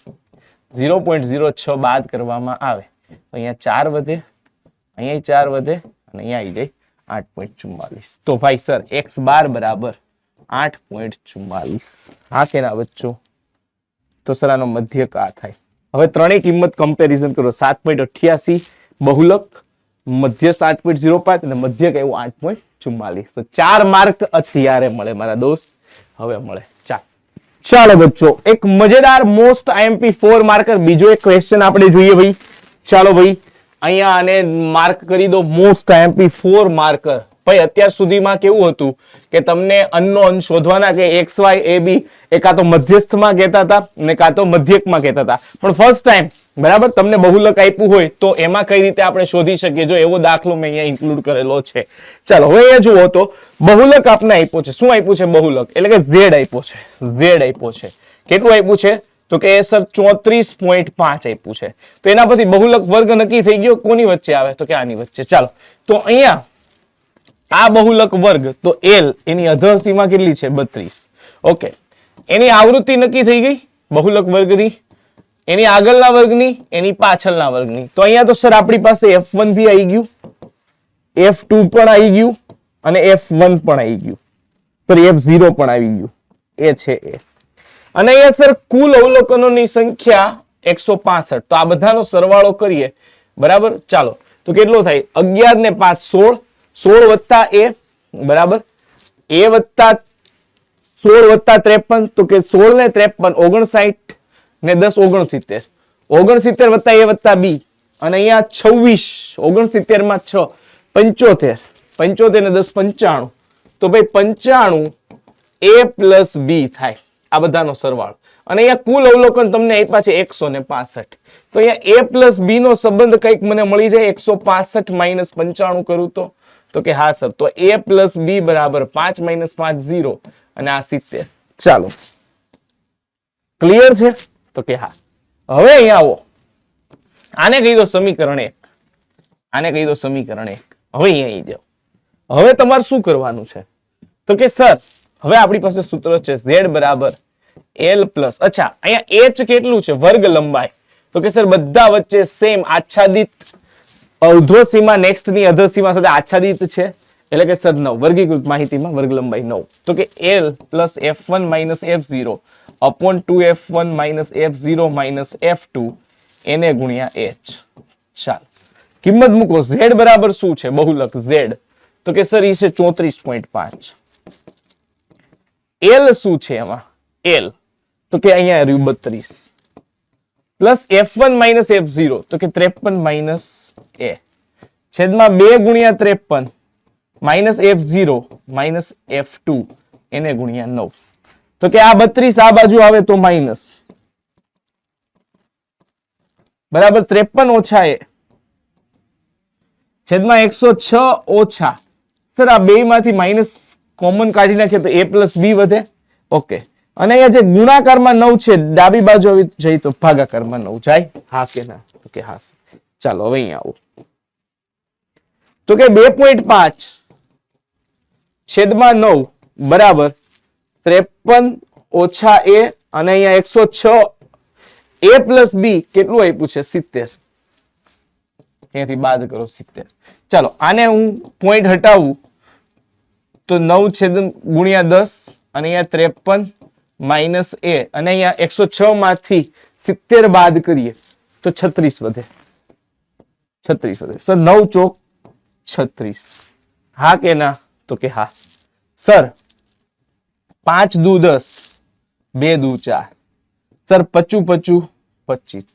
0.06 બાદ કરવામાં આવે તો અહીંયા 4 વધે, અહીંયા 4 વધે અને અહીંયા આવી જાય 8.44. તો ભાઈ સર x બાર બરાબર 8.44. હા કે ના બચ્ચો? તો સર આનો મધ્યક આ થાય. હવે ત્રણેય કિંમત કમ્પેરિઝન કરો. 7.88 બહુલક, મધ્ય 8.05 અને મધ્યક એવું 8.44. તો 4 માર્ક અત્યારે મળે મારા દોસ્ત. હવે મળે. ચાલો બચ્ચો એક મજેદાર મોસ્ટ IMP 4 માર્કર બીજો એક ક્વેશ્ચન આપણે જોઈએ ભાઈ. ચાલો ભાઈ અહીંયા આને માર્ક કરી દો. Most IMP 4 marker. ભાઈ અત્યાર સુધીમાં કેવું હતું કે તમને અનનોન શોધવાના કે XY AB એ કાં તો મધ્યસ્થમાં કહેતા હતા ને કાં તો મધ્યકમાં કહેતા હતા. પણ ફર્સ્ટ ટાઈમ બરાબર તમને બહુલક આપ્યું હોય તો એમાં કઈ રીતે આપણે શોધી શકીએ? જો એવો દાખલો મેં અહીંયા ઇન્ક્લુડ કરેલો છે. ચાલો હવે અહીંયા જુઓ તો બહુલક આપને આપ્યો છે. શું આપ્યું છે? બહુલક એટલે કે Z આપ્યો છે. Z આપ્યો છે. કેટલું આપ્યું છે? તો કે સર 34.5 આપ્યું છે. તો એના પછી બહુલક વર્ગ નક્કી થઈ ગયો. કોની વચ્ચે આવે? તો કે આની વચ્ચે. ચાલો તો અહીંયા આ બહુલક વર્ગ તો L એની અધર સીમા કેટલી છે? 32. ઓકે, એની આવૃત્તિ નક્કી થઈ ગઈ બહુલક વર્ગની, એની આગળના વર્ગની, એની પાછળના વર્ગની. તો અહીંયા તો સર આપણી પાસે F1 બી આવી ગયું, F2 પણ આવી ગયું અને F1 પણ આવી ગયું, સોરી F0 પણ આવી ગયું. એ છે એ. અને અહીંયા સર કુલ અવલોકનોની સંખ્યા 165. તો આ બધાનો સરવાળો કરીએ બરાબર. ચાલો તો કેટલો થાય? 11 ને 5 16, 16 વત્તા એ બરાબર એ વત્તા 16 વત્તા 53. તો કે 16 ને 53 59 ને 10 69 69 વત્તા a વત્તા b અને અહીંયા 26 69 માં 6 75 75 ને 10 95 તો ભાઈ 95 a પ્લસ b થાય આ બધાનો સરવાળો અને અહીંયા કુલ અવલોકન તમને આપ્યા છે 165 તો અહીંયા a પ્લસ b નો સંબંધ કંઈક મને મળી જાય 165 માઇનસ 95 કરું તો કે હા સર તો a પ્લસ b બરાબર 5 માઇનસ 5 0 અને આ 70 ચાલો ક્લિયર છે તો કે હા હવે અહીંયા આવો આને કહી દો સમીકરણ 1 આને કહી દો સમીકરણ 1 હવે અહીંયા આવી જાઓ હવે તમારે શું કરવાનું છે તો કે સર હવે આપણી પાસે સૂત્ર છે z બરાબર l પ્લસ અચ્છા અહીંયા h કેટલું છે વર્ગ લંબાઈ તો કે સર બધા વચ્ચે સેમ આચ્છાદિત ઉર્ધ્વ સીમા નેક્સ્ટ ની અધર સીમા સાથે આચ્છાદિત છે એટલે કે સર 9 વર્ગીકૃત માહિતીમાં વર્ગ લંબાઈ 9 તો કે l plus f1 minus f0 upon 2f1 minus f0 minus f2 એને ગુણ્યા h ચાલ કિંમત મૂકો z બરાબર શું છે બહુલક z તો કે સર ઈ છે 34.5 l શું છે એમાં l તો કે અહીંયા રહ્યું 32 પ્લસ f1 માઇનસ f0 તો કે 53 માઇનસ a છેદમાં 2 ગુણ્યા 53 માઇનસ f0 માઇનસ f2 એને ગુણ્યા 9 તો કે આ 32 આ બાજુ આવે તો માઇનસ બરાબર 53 ઓછા a છેદમાં 106 ઓછા સર આ બે માંથી માઇનસ કોમન કાઢી નાખીએ તો a પ્લસ b વધે ઓકે અને અહીંયા જે ગુણાકારમાં 9 છે ડાબી બાજુ આવી જઈ તો ભાગાકારમાં 9 જાય હા કે ના તો કે હા ચાલો હવે અહીંયા આવો તો કે 2.5 છેદમાં 9 બરાબર 53 ઓછા a અને અહીંયા 106 a પ્લસ b કેટલું આપ્યું છે 70 અહીંયાથી બાદ કરો 70 ચાલો આને હું પોઈન્ટ હટાવું તો 9 છેદ ગુણ્યા 10 અને અહીંયા 53 માઇનસ a અને અહીંયા 106 માંથી 70 બાદ કરીએ તો 36 વધે 36 વધે સર 9 ચોક 36 હા કે ના તો કે હા સર 5 દુ 10 2 દુ 4 સર 55 55 25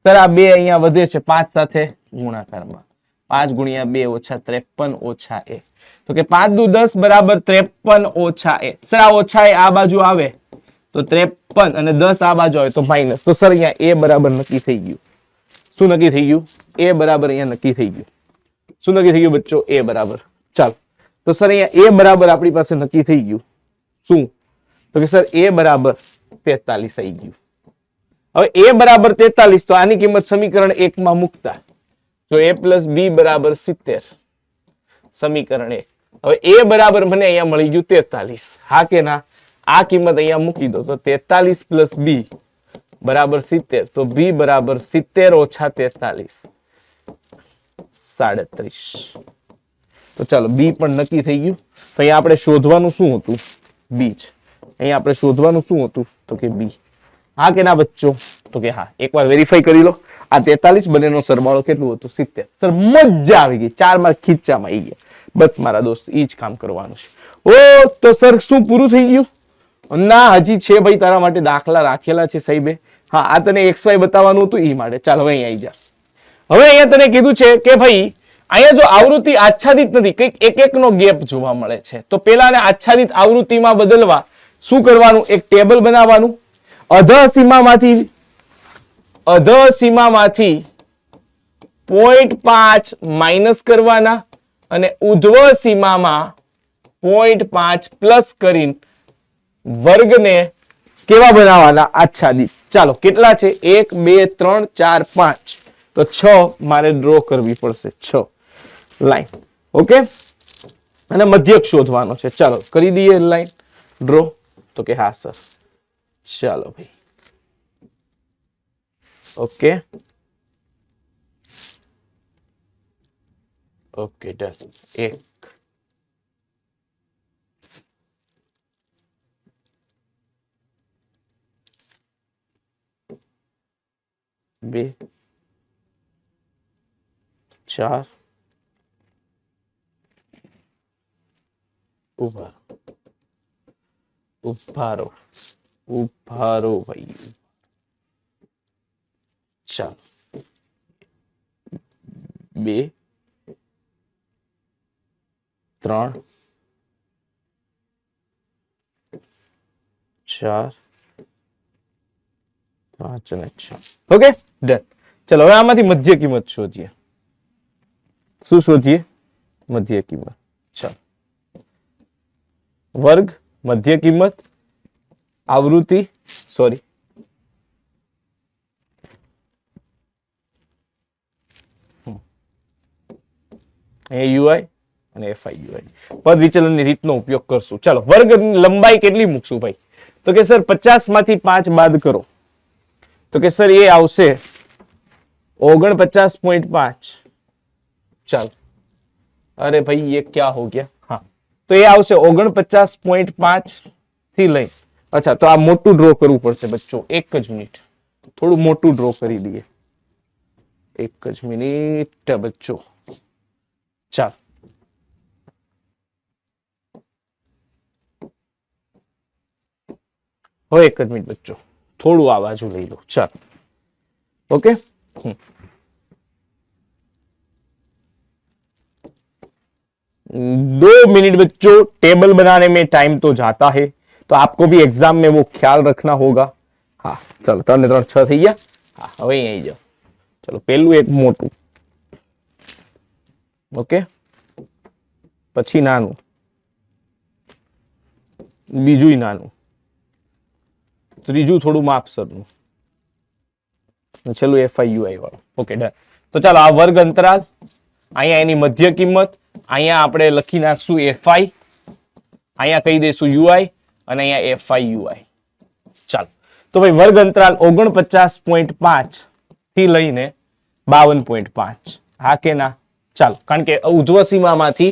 સર આ બે અહીંયા વધે છે 5 સાથે ગુણાકારમાં 5 ગુણ્યા 2 ઓછા 53 ઓછા a તો કે 5 દુ 10 બરાબર 53 ઓછા a સર આ ઓછા a આ બાજુ આવે તો 53 અને 10 આ બાજુ આવે તો માઇનસ તો સર અહીંયા a બરાબર નક્કી થઈ ગયું શું નક્કી થઈ ગયું a બરાબર અહીંયા નક્કી થઈ ગયું શું નક્કી થઈ ગયું બચ્ચો a બરાબર ચાલો તો સર અહીંયા a બરાબર આપણી પાસે નક્કી થઈ ગયું શું તો કે સર a બરાબર 43 આવી ગયું હવે a બરાબર 43 તો આની કિંમત સમીકરણ 1 માં મૂકતા જો a પ્લસ b બરાબર 70 સમીકરણ 1 હવે a બરાબર મને અહીંયા મળી ગયું 43 હા કે ના આ કિંમત અહીંયા મૂકી દો તો 43 પ્લસ b બરાબર 70 તો b બરાબર 70 ઓછા 43 37 તો ચાલો b પણ નક્કી થઈ ગયું તો અહીંયા આપણે શોધવાનું શું હતું b જ અહીંયા આપણે શોધવાનું શું હતું તો કે b હા કે ના બચ્ચો તો કે હા એકવાર વેરીફાઈ કરી લો આ 43 બંનેનો સરવાળો કેટલું હતું 70 સર મજા આવી ગઈ 4 માર્ક ખીચામાં આવી ગયા બસ મારા દોસ્ત ઈ જ કામ કરવાનું છે ઓ તો સર શું પૂરું થઈ ગયું ના હજી છે ભાઈ તારા માટે દાખલા રાખેલા છે સાહેબે હા આ તને xy બતાવવાનું હતું ઈ માટે ચાલ હવે અહીં આવી જા હવે અહીંયા તને કીધું છે કે ભાઈ અહીંયા જો આવૃત્તિ આચ્છાદિત નથી કંઈક એક એક નો ગેપ જોવા મળે છે તો પેલાને આચ્છાદિત આવૃત્તિમાં બદલવા શું કરવાનું એક ટેબલ બનાવવાનું અધઃ સીમામાંથી 0.5 માઇનસ કરવાના અને ઉધ્વ સીમામાં 0.5 પ્લસ કરીને વર્ગને કેવા બનાવવાના આચ્છાદિત ચાલો કેટલા છે 1 2 3 4 5 તો 6 મારે ડ્રો કરવી પડશે 6 લાઈન ઓકે અને મધ્યક શોધવાનો છે ચાલો કરી દઈએ લાઈન ડ્રો તો કે હા સર ચાલો ભાઈ ઓકે ઓકે ડન 1 2 4 ઉભારો ભાઈ ચાલો 2 3 4 5 અને 6. Okay done. ચલો હવે આમાંથી મધ્ય કિંમત શોધીએ. શું શોધીએ? મધ્ય કિંમત. ચાલો વર્ગ, મધ્ય કિંમત, આવૃત્તિ, સોરી યુઆઈ અને એફઆઈ યુઆઈ પદ વિચલનની રીતનો ઉપયોગ કરશું. ચાલો વર્ગ લંબાઈ કેટલી મૂકશું ભાઈ? તો કે સર 50 માંથી 5 બાદ કરો તો કે સર એ આવશે 49.5. ચાલો અરે ભાઈ ये क्या हो गया? हाँ तो ये આવશે 49.5 થી લઈ. અચ્છા તો આ મોટું ડ્રો કરવું પડશે બચ્ચો. એક જ મિનિટ, થોડું મોટું ડ્રો કરી દઈએ. એક જ મિનિટ બચ્ચો. ચાલ હવે એક જ મિનિટ બચ્ચો, થોડું આ બાજુ લઈ લો. ચાલ ओके 2 मिनट बच्चों, टेबल बनाने में टाइम तो जाता है तो आपको भी एग्जाम में वो ख्याल रखना होगा. हाँ चलो 3 ने 3 6 થઈ ગયા. હા હવે અહીં આવી જાઓ. ચલો પહેલું એક મોટું, ઓકે, પછી નાનું, બીજું નાનું, ત્રીજું થોડું માપસરનું, છેલ્લું એફઆઈયુઆઈ વાળું. Okay done. તો ચાલો આ વર્ગ અંતરાલ, અહીંયા એની મધ્ય કિંમત, અહીંયા આપણે લખી નાખશું એફઆઈ, અહીંયા કહી દઈશું યુઆઈ અને અહીંયા એફઆઈયુઆઈ. ચાલો તો ભાઈ વર્ગ અંતરાલ 49.5 થી લઈને 52.5. હા કે ના? ચાલો કારણ કે ઉધ્વ સીમામાંથી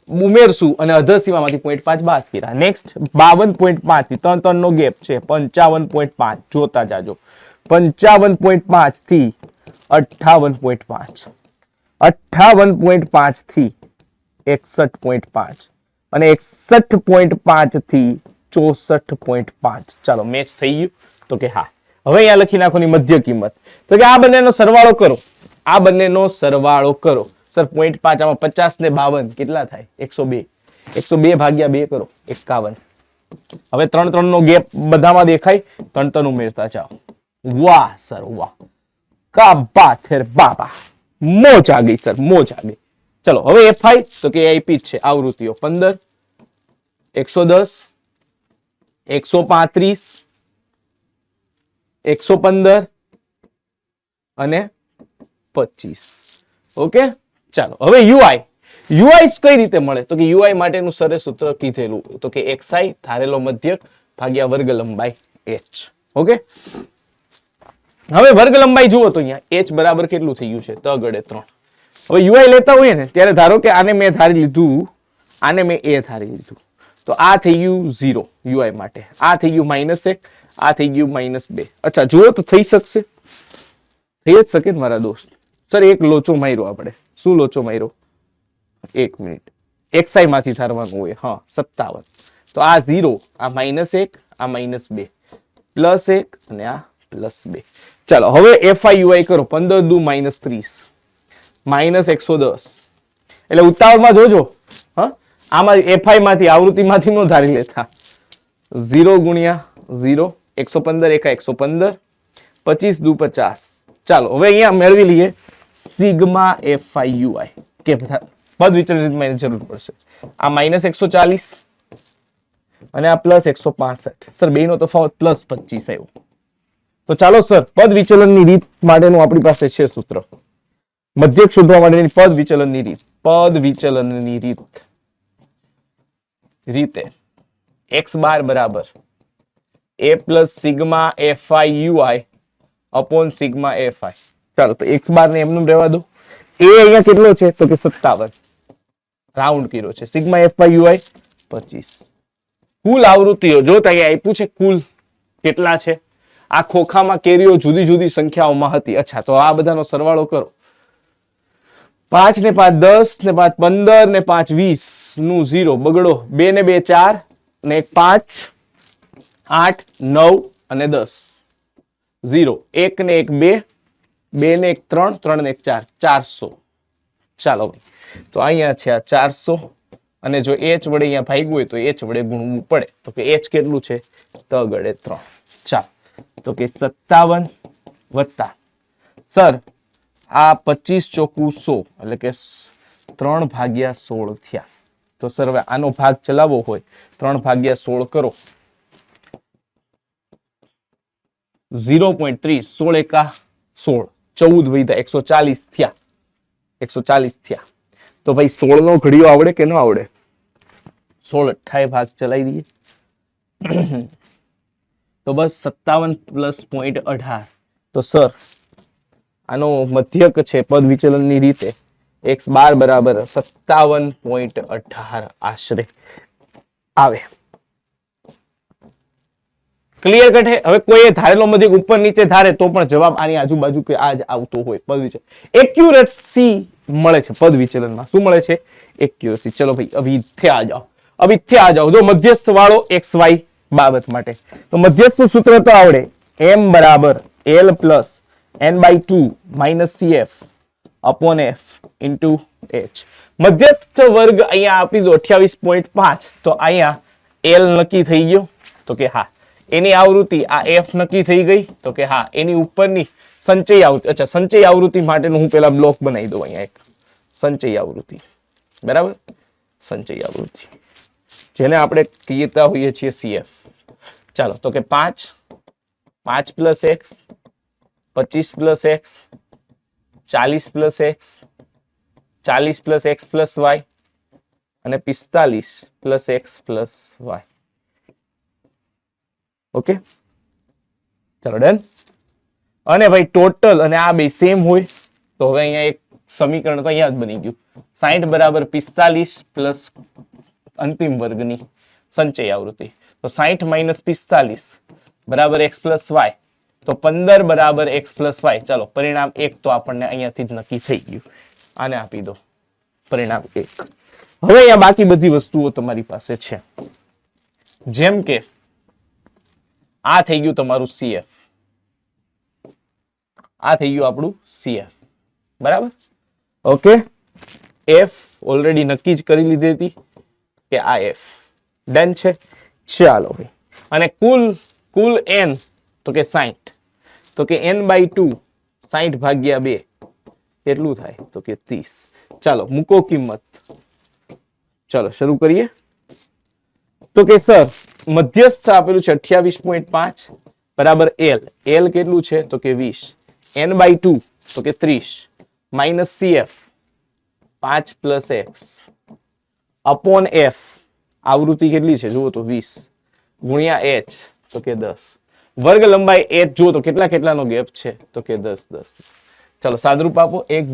ઉમેરશું અને અધર સીમામાંથી 0.5 બાદ કર્યા. નેક્સ્ટ 52.5 થી 3 નો ગેપ છે 55.5. જોતા જાજો. 55.5 થી 58.5, 58.5 થી 61.5 અને 61.5 થી 64.5. ચાલો મેચ થઈ ગયું? તો કે હા. હવે અહીંયા લખી નાખોની મધ્ય કિંમત. તો કે આ બંનેનો સરવાળો કરો, આ બંનેનો સરવાળો કરો. સર 0.5 આમાં 50 ને 52 કેટલા થાય? 102. 102 ભાગ્યા 2 કરો 51. હવે 3 નો ગેપ બધામાં દેખાય, 3 ઉમેરતા જાઓ. વાહ સર વાહ, કા બાત है બાબા, મોજ આ ગઈ સર, મોજ આ ગઈ. ચલો હવે એફઆઈ તો કે આઈપી છે આવૃત્તિઓ 15, 110, 135, 115 અને 25. ઓકે ચાલો હવે યુઆઈ, યુઆઈ કઈ રીતે મળે? તો કે યુઆઈ માટેનું સરે સૂત્ર કીધેલું તો કે એક્સઆઈ ધારેલો મધ્યક ભાગ્યા વર્ગ લંબાઈ h. ઓકે હવે વર્ગ લંબાઈ જુઓ તો અહીંયા h બરાબર કેટલું થઈ ગયું છે? તગડે 3. હવે યુઆઈ લેતા હોઈએ ને ત્યારે ધારો કે આને મેં ધારી લીધું, આને મેં a ધારી લીધું, તો આ થઈ ગયું 0 યુઆઈ માટે, આ થઈ ગયું -1, આ થઈ ગયું -2. અચ્છા જુઓ તો થઈ શકશે? થઈ જ શકે ને મારા દોસ્ત. સર એક લોચો માર્યો આપણે. શું લોચો માર્યો? એક મિનિટ, એક્સઆઈ માંથી ધારવાનું હોય. હા 57. તો આ 0, આ -1, આ -2, +1 અને આ +2. ચાલો હવે એફઆઈયુઆઈ કરો. 15 દુ -30, -110. એટલે ઉતાવળમાં જોજો, હા આમાં એફઆઈ માંથી આવૃત્તિમાંથી નો ધારી લેતા. 0 ગુણ્યા 0, 115 એકા 115, 25 દુ 50. ચાલો હવે અહીંયા મેળવી લઈએ સિગ્મા એફઆઈયુઆઈ કે પદ વિચલન જરૂર પડશે. આ -140 અને આ +165. સર બેનો તફાવત +25 આવ્યો. તો ચાલો સર પદ વિચલનની રીત માટેનું આપણી પાસે છે સૂત્ર. મધ્યક શોધવા માટેની પદ વિચલનની રીત. પદ વિચલનની રીતે x બાર બરાબર a plus sigma FI UI upon sigma FI. ચાલો તો x બાર ને એમનું રહેવા દો. a અહીંયા કેટલો છે? તો કે 57, રાઉન્ડ કર્યો છે. Sigma FI UI 25. કુલ આવૃત્તિઓ જો અહીંયા આપ્યું છે કુલ કેટલા છે? આ ખોખામાં કેરીઓ જુદી જુદી સંખ્યાઓમાં હતી. અચ્છા તો આ બધાનો સરવાળો કરો. 5 ને 5 10 ને 5 15 ને 5 20 નું 0 બગડો. 2 ને 2 4 ને 1 5 8 9 અને 10 0. 1 ને 1 2 2 ને 1 3, 3 ને 1 4, 400. ચાલો ભાઈ, તો અહીંયા છે આ 400 અને જો h વડે અહીંયા ભાગ્યું હોય તો h વડે ગુણવું પડે. તો કે h કેટલું છે? તગડે 3. ચાલો, તો કે 57 વત્તા સર આ 25 ચોકું 100 એટલે કે 3/16 થયા. તો સર હવે આનો ભાગ ચલાવવો હોય 3/16 કરો. 0.3 16 એકા 16, 14 વધ્યા 140 થયા. 140 થયા. તો ભાઈ 16 નો ઘડિયો આવડે કે ન આવડે? 16 અઠ્ઠાએ ભાગ ચલાવી દઈએ. તો બસ 57 પ્લસ 0.18. તો સર આનો મધ્યક છે પદ વિચલનની રીતે x બાર બરાબર 57.18 આશરે આવે. ક્લિયર કટ હે? હવે કોઈ ધારેલો મધ્યક ઉપર નીચે ધારે તો પણ જવાબ આની આજુબાજુ કે આ જ આવતો હોય. પદ વિચલન એક્યુરેસી મળે છે પદ વિચલનમાં. શું મળે છે? એક્યુરેસી. ચલો ભાઈ અવિથ્ય આ જાઓ. અવિથ્ય આ જાઓ. જો મધ્યસ્થ વાળો xy બાબત માટે તો મધ્યસ્થ સૂત્ર તો આવડે. m બરાબર l plus n/2 minus cf upon f into h. મધ્યસ્થ વર્ગ અહીંયા આપી દો 28.5. તો અહીંયા l નક્કી થઈ ગયો. તો કે હા. એની આવૃત્તિ આ f નક્કી થઈ ગઈ. તો કે હા. એની ઉપરની સંચય આવૃત્તિ. અચ્છા, સંચય આવૃત્તિ માટેનું હું પેલા બ્લોક બનાવી દઉં અહીંયા એક. સંચય આવૃત્તિ બરાબર. સંચય આવૃત્તિ જેને આપણે કહેતા હોઈએ છીએ cf. ચાલો, તો કે 5 plus x 25 plus x 40 plus x 40 plus x plus y અને 45 plus x plus y. Okay, ચાલો ડન. અને ભાઈ ટોટલ અને આ બે સેમ હોય તો હવે અહીંયા એક સમીકરણ તો અહીંયા જ બની ગયું. 60 બરાબર 45 પ્લસ અંતિમ વર્ગની સંચય આવૃત્તિ. તો 60 માઇનસ 45 બરાબર x પ્લસ y. તો 15 બરાબર x પ્લસ y. ચાલો, પરિણામ 1 તો આપણને અહીંયાથી જ નક્કી થઈ ગયું. આને આપી દો પરિણામ 1. હવે અહીંયા બાકી બધી વસ્તુઓ તમારી પાસે છે. જેમ કે આ થઈ ગયું તમારું cf. આ થઈ ગયું આપણું cf. બરાબર. ઓકે, f ઓલરેડી નક્કી જ કરી લીધી હતી કે આ f ડન છે. ચાલો ભાઈ, અને કુલ n તો કે 60. તો કે n/2 60 ભાગ્યા 2 કેટલું થાય? તો કે 30. ચાલો મૂકો કિંમત. ચાલો શરૂ કરીએ. તો કે સર મધ્યસ્થ આપેલું છે 28.5 બરાબર l કેટલું છે? તો કે 20. n/2 તો કે 30 minus cf 5 plus x upon f આવૃત્તિ કેટલી છે જુઓ તો 20 ગુણ્યા h તો કે 10. વર્ગ લંબાઈ h જુઓ તો કેટલાનો ગેપ છે? તો કે 10. ચાલો સાદરૂપ આપો. 1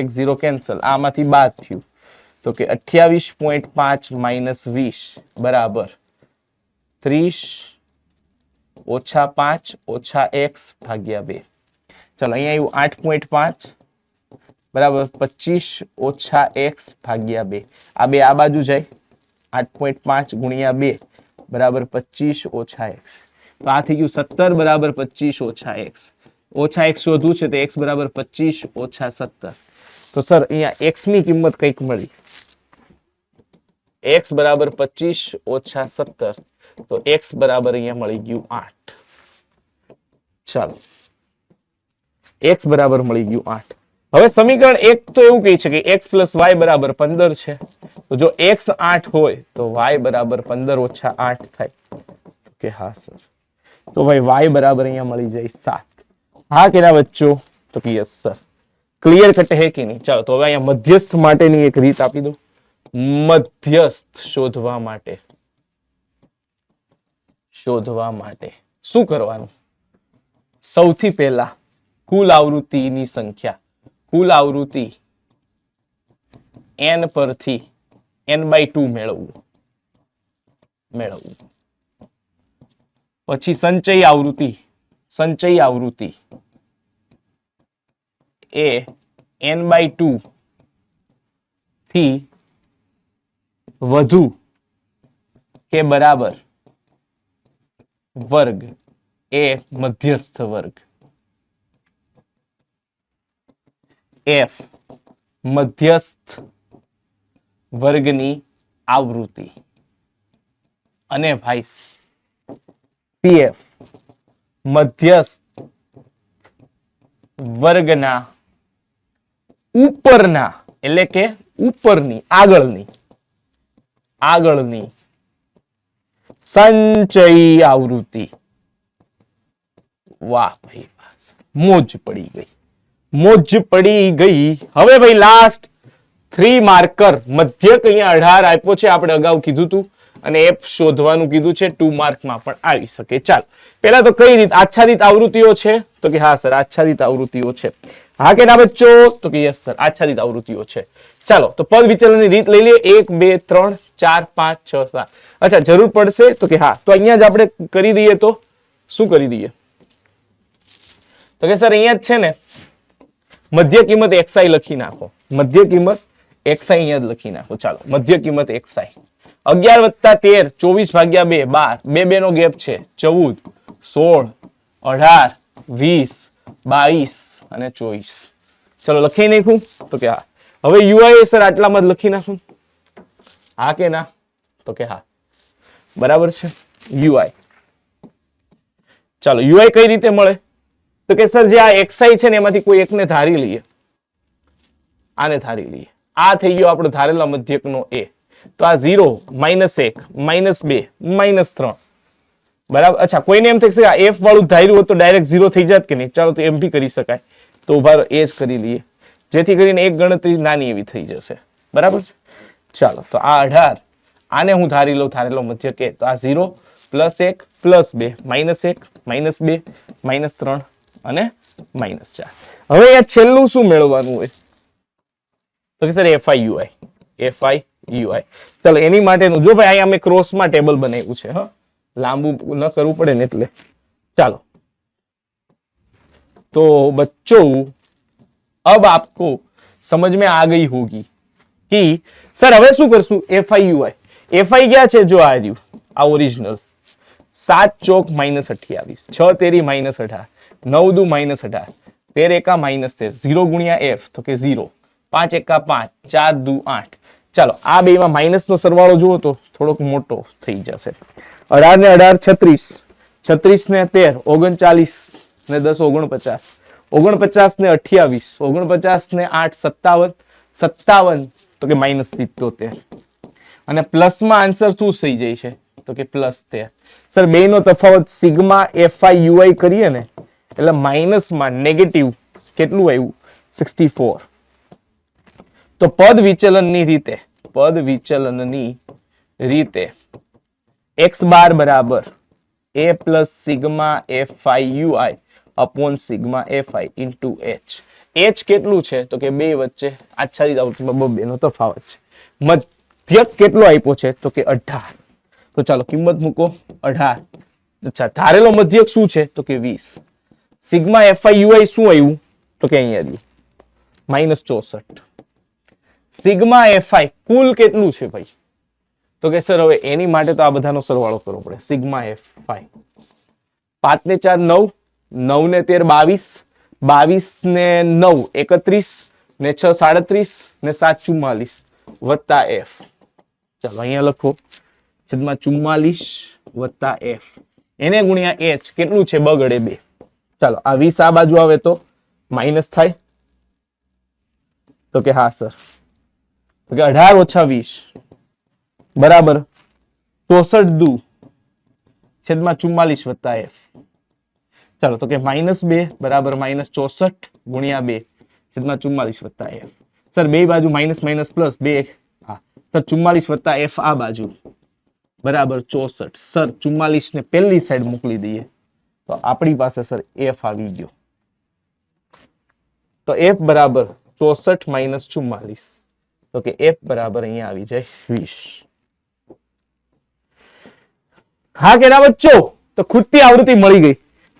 0 કેન્સલ. આમાંથી બાદ થયું તો કે 28.5 માઇનસ 20 બરાબર 30 ઓછા 5 ઓછા x ભાગ્યા 2. ચાલો અહીંયા આવ્યું 8.5 બરાબર 25 ઓછા x ભાગ્યા 2. આ બે આ બાજુ જાય. 8.5 ગુણ્યા 2 બરાબર 25 ઓછા x. તો આ થઈ ગયું 17 બરાબર 25 ઓછા x. ઓછા x શોધવું છે તો x બરાબર 25 ઓછા 17. તો સર અહીંયા x ની કિંમત કઈક મળી. x બરાબર 25 ઓછા 17. તો x બરાબર અહીંયા મળી ગયું 8. ચાલો x બરાબર મળી ગયું 8. હવે સમીકરણ 1 તો એવું કહે છે કે x પ્લસ y બરાબર 15 છે. તો જો x 8 હોય તો y બરાબર 15 ઓછા 8 થાય. કે હા સર. તો ભાઈ y બરાબર અહીંયા મળી જાય 7. હા કે ના બચ્ચો? તો કે યસ સર. ક્લિયર કટ હે કે નહીં? ચાલો, તો હવે અહીંયા મધ્યસ્થ માટેની એક રીત આપી દો. મધ્યસ્થ શોધવા માટે શું કરવાનું? સૌથી પહેલા કુલ આવૃત્તિની સંખ્યા, કુલ આવૃત્તિ n પરથી n/2 મેળવવું. પછી સંચય આવૃત્તિ એ n/2 થી વધુ કે બરાબર વર્ગ એ મધ્યસ્થ વર્ગ. એફ મધ્યસ્થ વર્ગની આવૃત્તિ અને ભાઈ સીએફ મધ્યસ્થ વર્ગના ઉપરના એટલે કે ઉપરની આગળની સંચયી આવૃત્તિ. વાહ ભાઈ મોજ પડી ગઈ. હવે ભાઈ લાસ્ટ 3 માર્કર મધ્યક અહીંયા 18 આપ્યો છે, આપણે અગાઉ કીધું હતું, અને એફ શોધવાનું કીધું છે. 2 માર્કમાં પણ આવી શકે. ચાલ પહેલા તો કઈ રીત આચ્છાદિત આવૃત્તિઓ છે, તો કે હા સર આચ્છાદિત આવૃત્તિઓ છે. હા કે ના બચ્ચો, તો કે યસ સર આચ્છાદિત આવૃત્તિઓ છે. ચાલો તો પદ વિચલનની રીત લઈ લઈએ. 1 2 3 4 5 6 7. અચ્છા જરૂર પડશે તો કે હા, તો અહીંયા જ આપણે કરી દઈએ. તો શું કરી દઈએ? તો કે સર અહીંયા જ છે ને મધ્ય કિંમત xi લખી નાખો. મધ્ય કિંમત xi અહીંયા જ લખી નાખો. ચાલો મધ્ય કિંમત xi 11 + 13 24/2 12 2 નો ગેપ છે 14 16 18 20 22 અને 24. ચલો લખી નાખું તો કે હા. હવે ui સર આટલામાં જ લખી નાખું. હા કે ના? તો કે હા બરાબર છે. ui ચાલો ui કઈ રીતે મળે? તો કે સર જે આ xi છે ને એમાંથી કોઈ એકને ધારી લઈએ. આને ધારી લઈએ. આ થઈ ગયો આપણો ધારેલા મધ્યકનો a. તો આ 0 -1 -2 -3 બરાબર. અચ્છા કોઈને એમ થશે આ f વાળું ધાર્યું હોત તો ડાયરેક્ટ 0 થઈ જાત કે નહીં? ચાલો તો એમ બી કરી શકાય. તો ઉભા એ જ કરી લઈએ, જેથી કરીને એક ગણતરી નાની એવી થઈ જશે. બરાબર છે. ચાલો તો આ 18 આને હું ધારી લઉં ધારેલો મધ્યક a. તો આ 0 +1 +2 -1 -2 -3 અને -4. હવે આ છેલ્લું શું મેળવવાનું હોય? તો કે સર FI UI. ચાલો એની માટેનું જો ભાઈ અહીંયા અમે ક્રોસમાં ટેબલ બનાવ્યું છે. હા લાંબુ ન કરવું પડે ને એટલે. ચાલો तो बच्चों अब आपको समझ में आ गई होगी कि सर હવે શું કરશું? FI क्या છે? જો આ રહ્યું આ ઓરિજિનલ 7 ચોક -28 6 તેરી -18 9 દુ -18 13 એકા -13 0 ગુણ્યા f તો કે 0 5 એકા 5 4 દુ 8. ચાલો આ બેમાં માઈનસ નો સરવાળો જુઓ તો થોડોક મોટો થઈ જશે. 18 ને 18 36 36 ને 13 39 ને 10 49 49 ને 28 49 ને 8 57 57 તો કે -77 અને પ્લસ માં આન્સર શું થઈ જાય છે? તો કે +13. સર બે નો તફાવત સિગ્મા FI UI કરીએ ને એટલે માઈનસ માં નેગેટિવ કેટલું આવ્યું? 64. તો પદ વિચલનની રીતે x બાર બરાબર a plus sigma FI UI upon sigma FI into h. h કેટલું છે? તો કે બે વચ્ચે આચ્છાદિત આવૃત્તિમાં બે નો તફાવત છે. મધ્યક કેટલો આપ્યો છે? તો કે 18. તો ચાલો કિંમત મૂકો 18. અચ્છા ધારેલો મધ્યક શું છે? તો કે 20. સિગ્મા FI UI શું આવ્યું? તો કે અહીંયા રહ્યું -64. સિગ્મા FI કુલ કેટલું છે ભાઈ? તો કે સર હવે એની માટે તો આ બધાનો સરવાળો કરવો પડે. સિગ્મા FI 5 ને 4 9 9 ને 13 22 ને 9 31 ને 6 37 ને 7 44 વત્તા f. ચાલો અહીંયા લખો છેદમાં 44 વત્તા f એને ગુણ્યા h કેટલું છે? બગડે 2. ચાલો આ 20 આ બાજુ આવે તો માઈનસ થાય. તો કે હા સર. તો કે 18 ઓછા 20 બરાબર 64 દુ છેદમાં 44 વત્તા f. ચાલો તો કે -2 બરાબર -64 ગુણ્યા 2 છેદમાં 44 વત્તા f. સર બે બાજુ માઇનસ માઇનસ પ્લસ 2 હા સર 44 વત્તા f આ બાજુ બરાબર 64. સર 44 ને પહેલી સાઈડ મોકલી દઈએ તો આપણી પાસે સર f આવી ગયો. તો f બરાબર 64 - 44 તો કે f બરાબર અહીંયા આવી જાય 20. હા કે ના બચ્ચો? તો ખૂટતી આવૃત્તિ મળી ગઈ.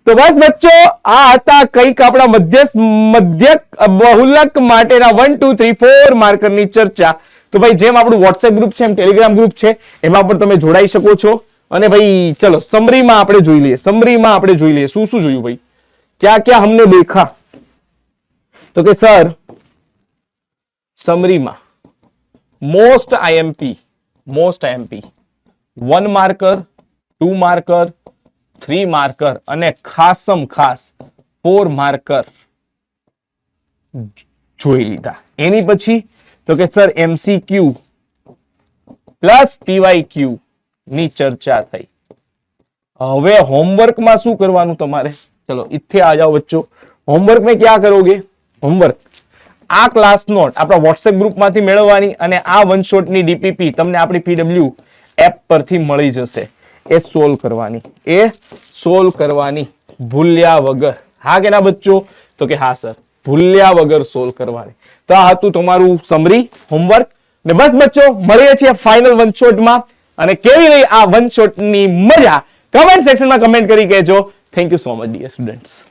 તો બસ બચ્ચો આ હતા કઈક આપણા મધ્યક બહુલક માટેના 1 2 3 4 માર્કરની ચર્ચા. તો ભાઈ જેમ આપણું WhatsApp ગ્રુપ છે એમ ટેલિગ્રામ ગ્રુપ છે એમાં પણ તમે જોડાઈ શકો છો. અને ભાઈ ચલો સમરીમાં આપણે જોઈ લઈએ શું શું જોયું ભાઈ? ક્યાં ક્યાં हमने देखा? તો કે સર સમરીમાં most IMP 1 marker, 2 marker, 3 marker અને ખાસમ ખાસ 4 માર્કર જોઈ લીધા. એની પછી તો કે સર MCQ પ્લસ PYQ ની ચર્ચા થઈ. હવે હોમવર્કમાં શું કરવાનું તમારે? ચલો इथे आ जाओ बच्चों. होमवर्क में क्या करोगे? होमवर्क આ ક્લાસ નોટ આપણા વોટ્સએપ ગ્રુપમાંથી મેળવવાની અને આ વન શોટની ડીપીપી તમને આપણી PW એપ પરથી મળી જશે. એ સોલ્વ કરવાની ભૂલ્યા વગર. હા કે ના બચ્ચો? તો કે હા સર, ભૂલ્યા વગર સોલ્વ કરવાની. તો આ હતું તમારું સમરી હોમવર્ક. ને બસ બચ્ચો, મળીએ છીએ ફાઇનલ વન શોટમાં. અને કેવી રહી આ વન શોટની મજા કમેન્ટ સેક્શનમાં કમેન્ટ કરી કહેજો. Thank you so much dear students.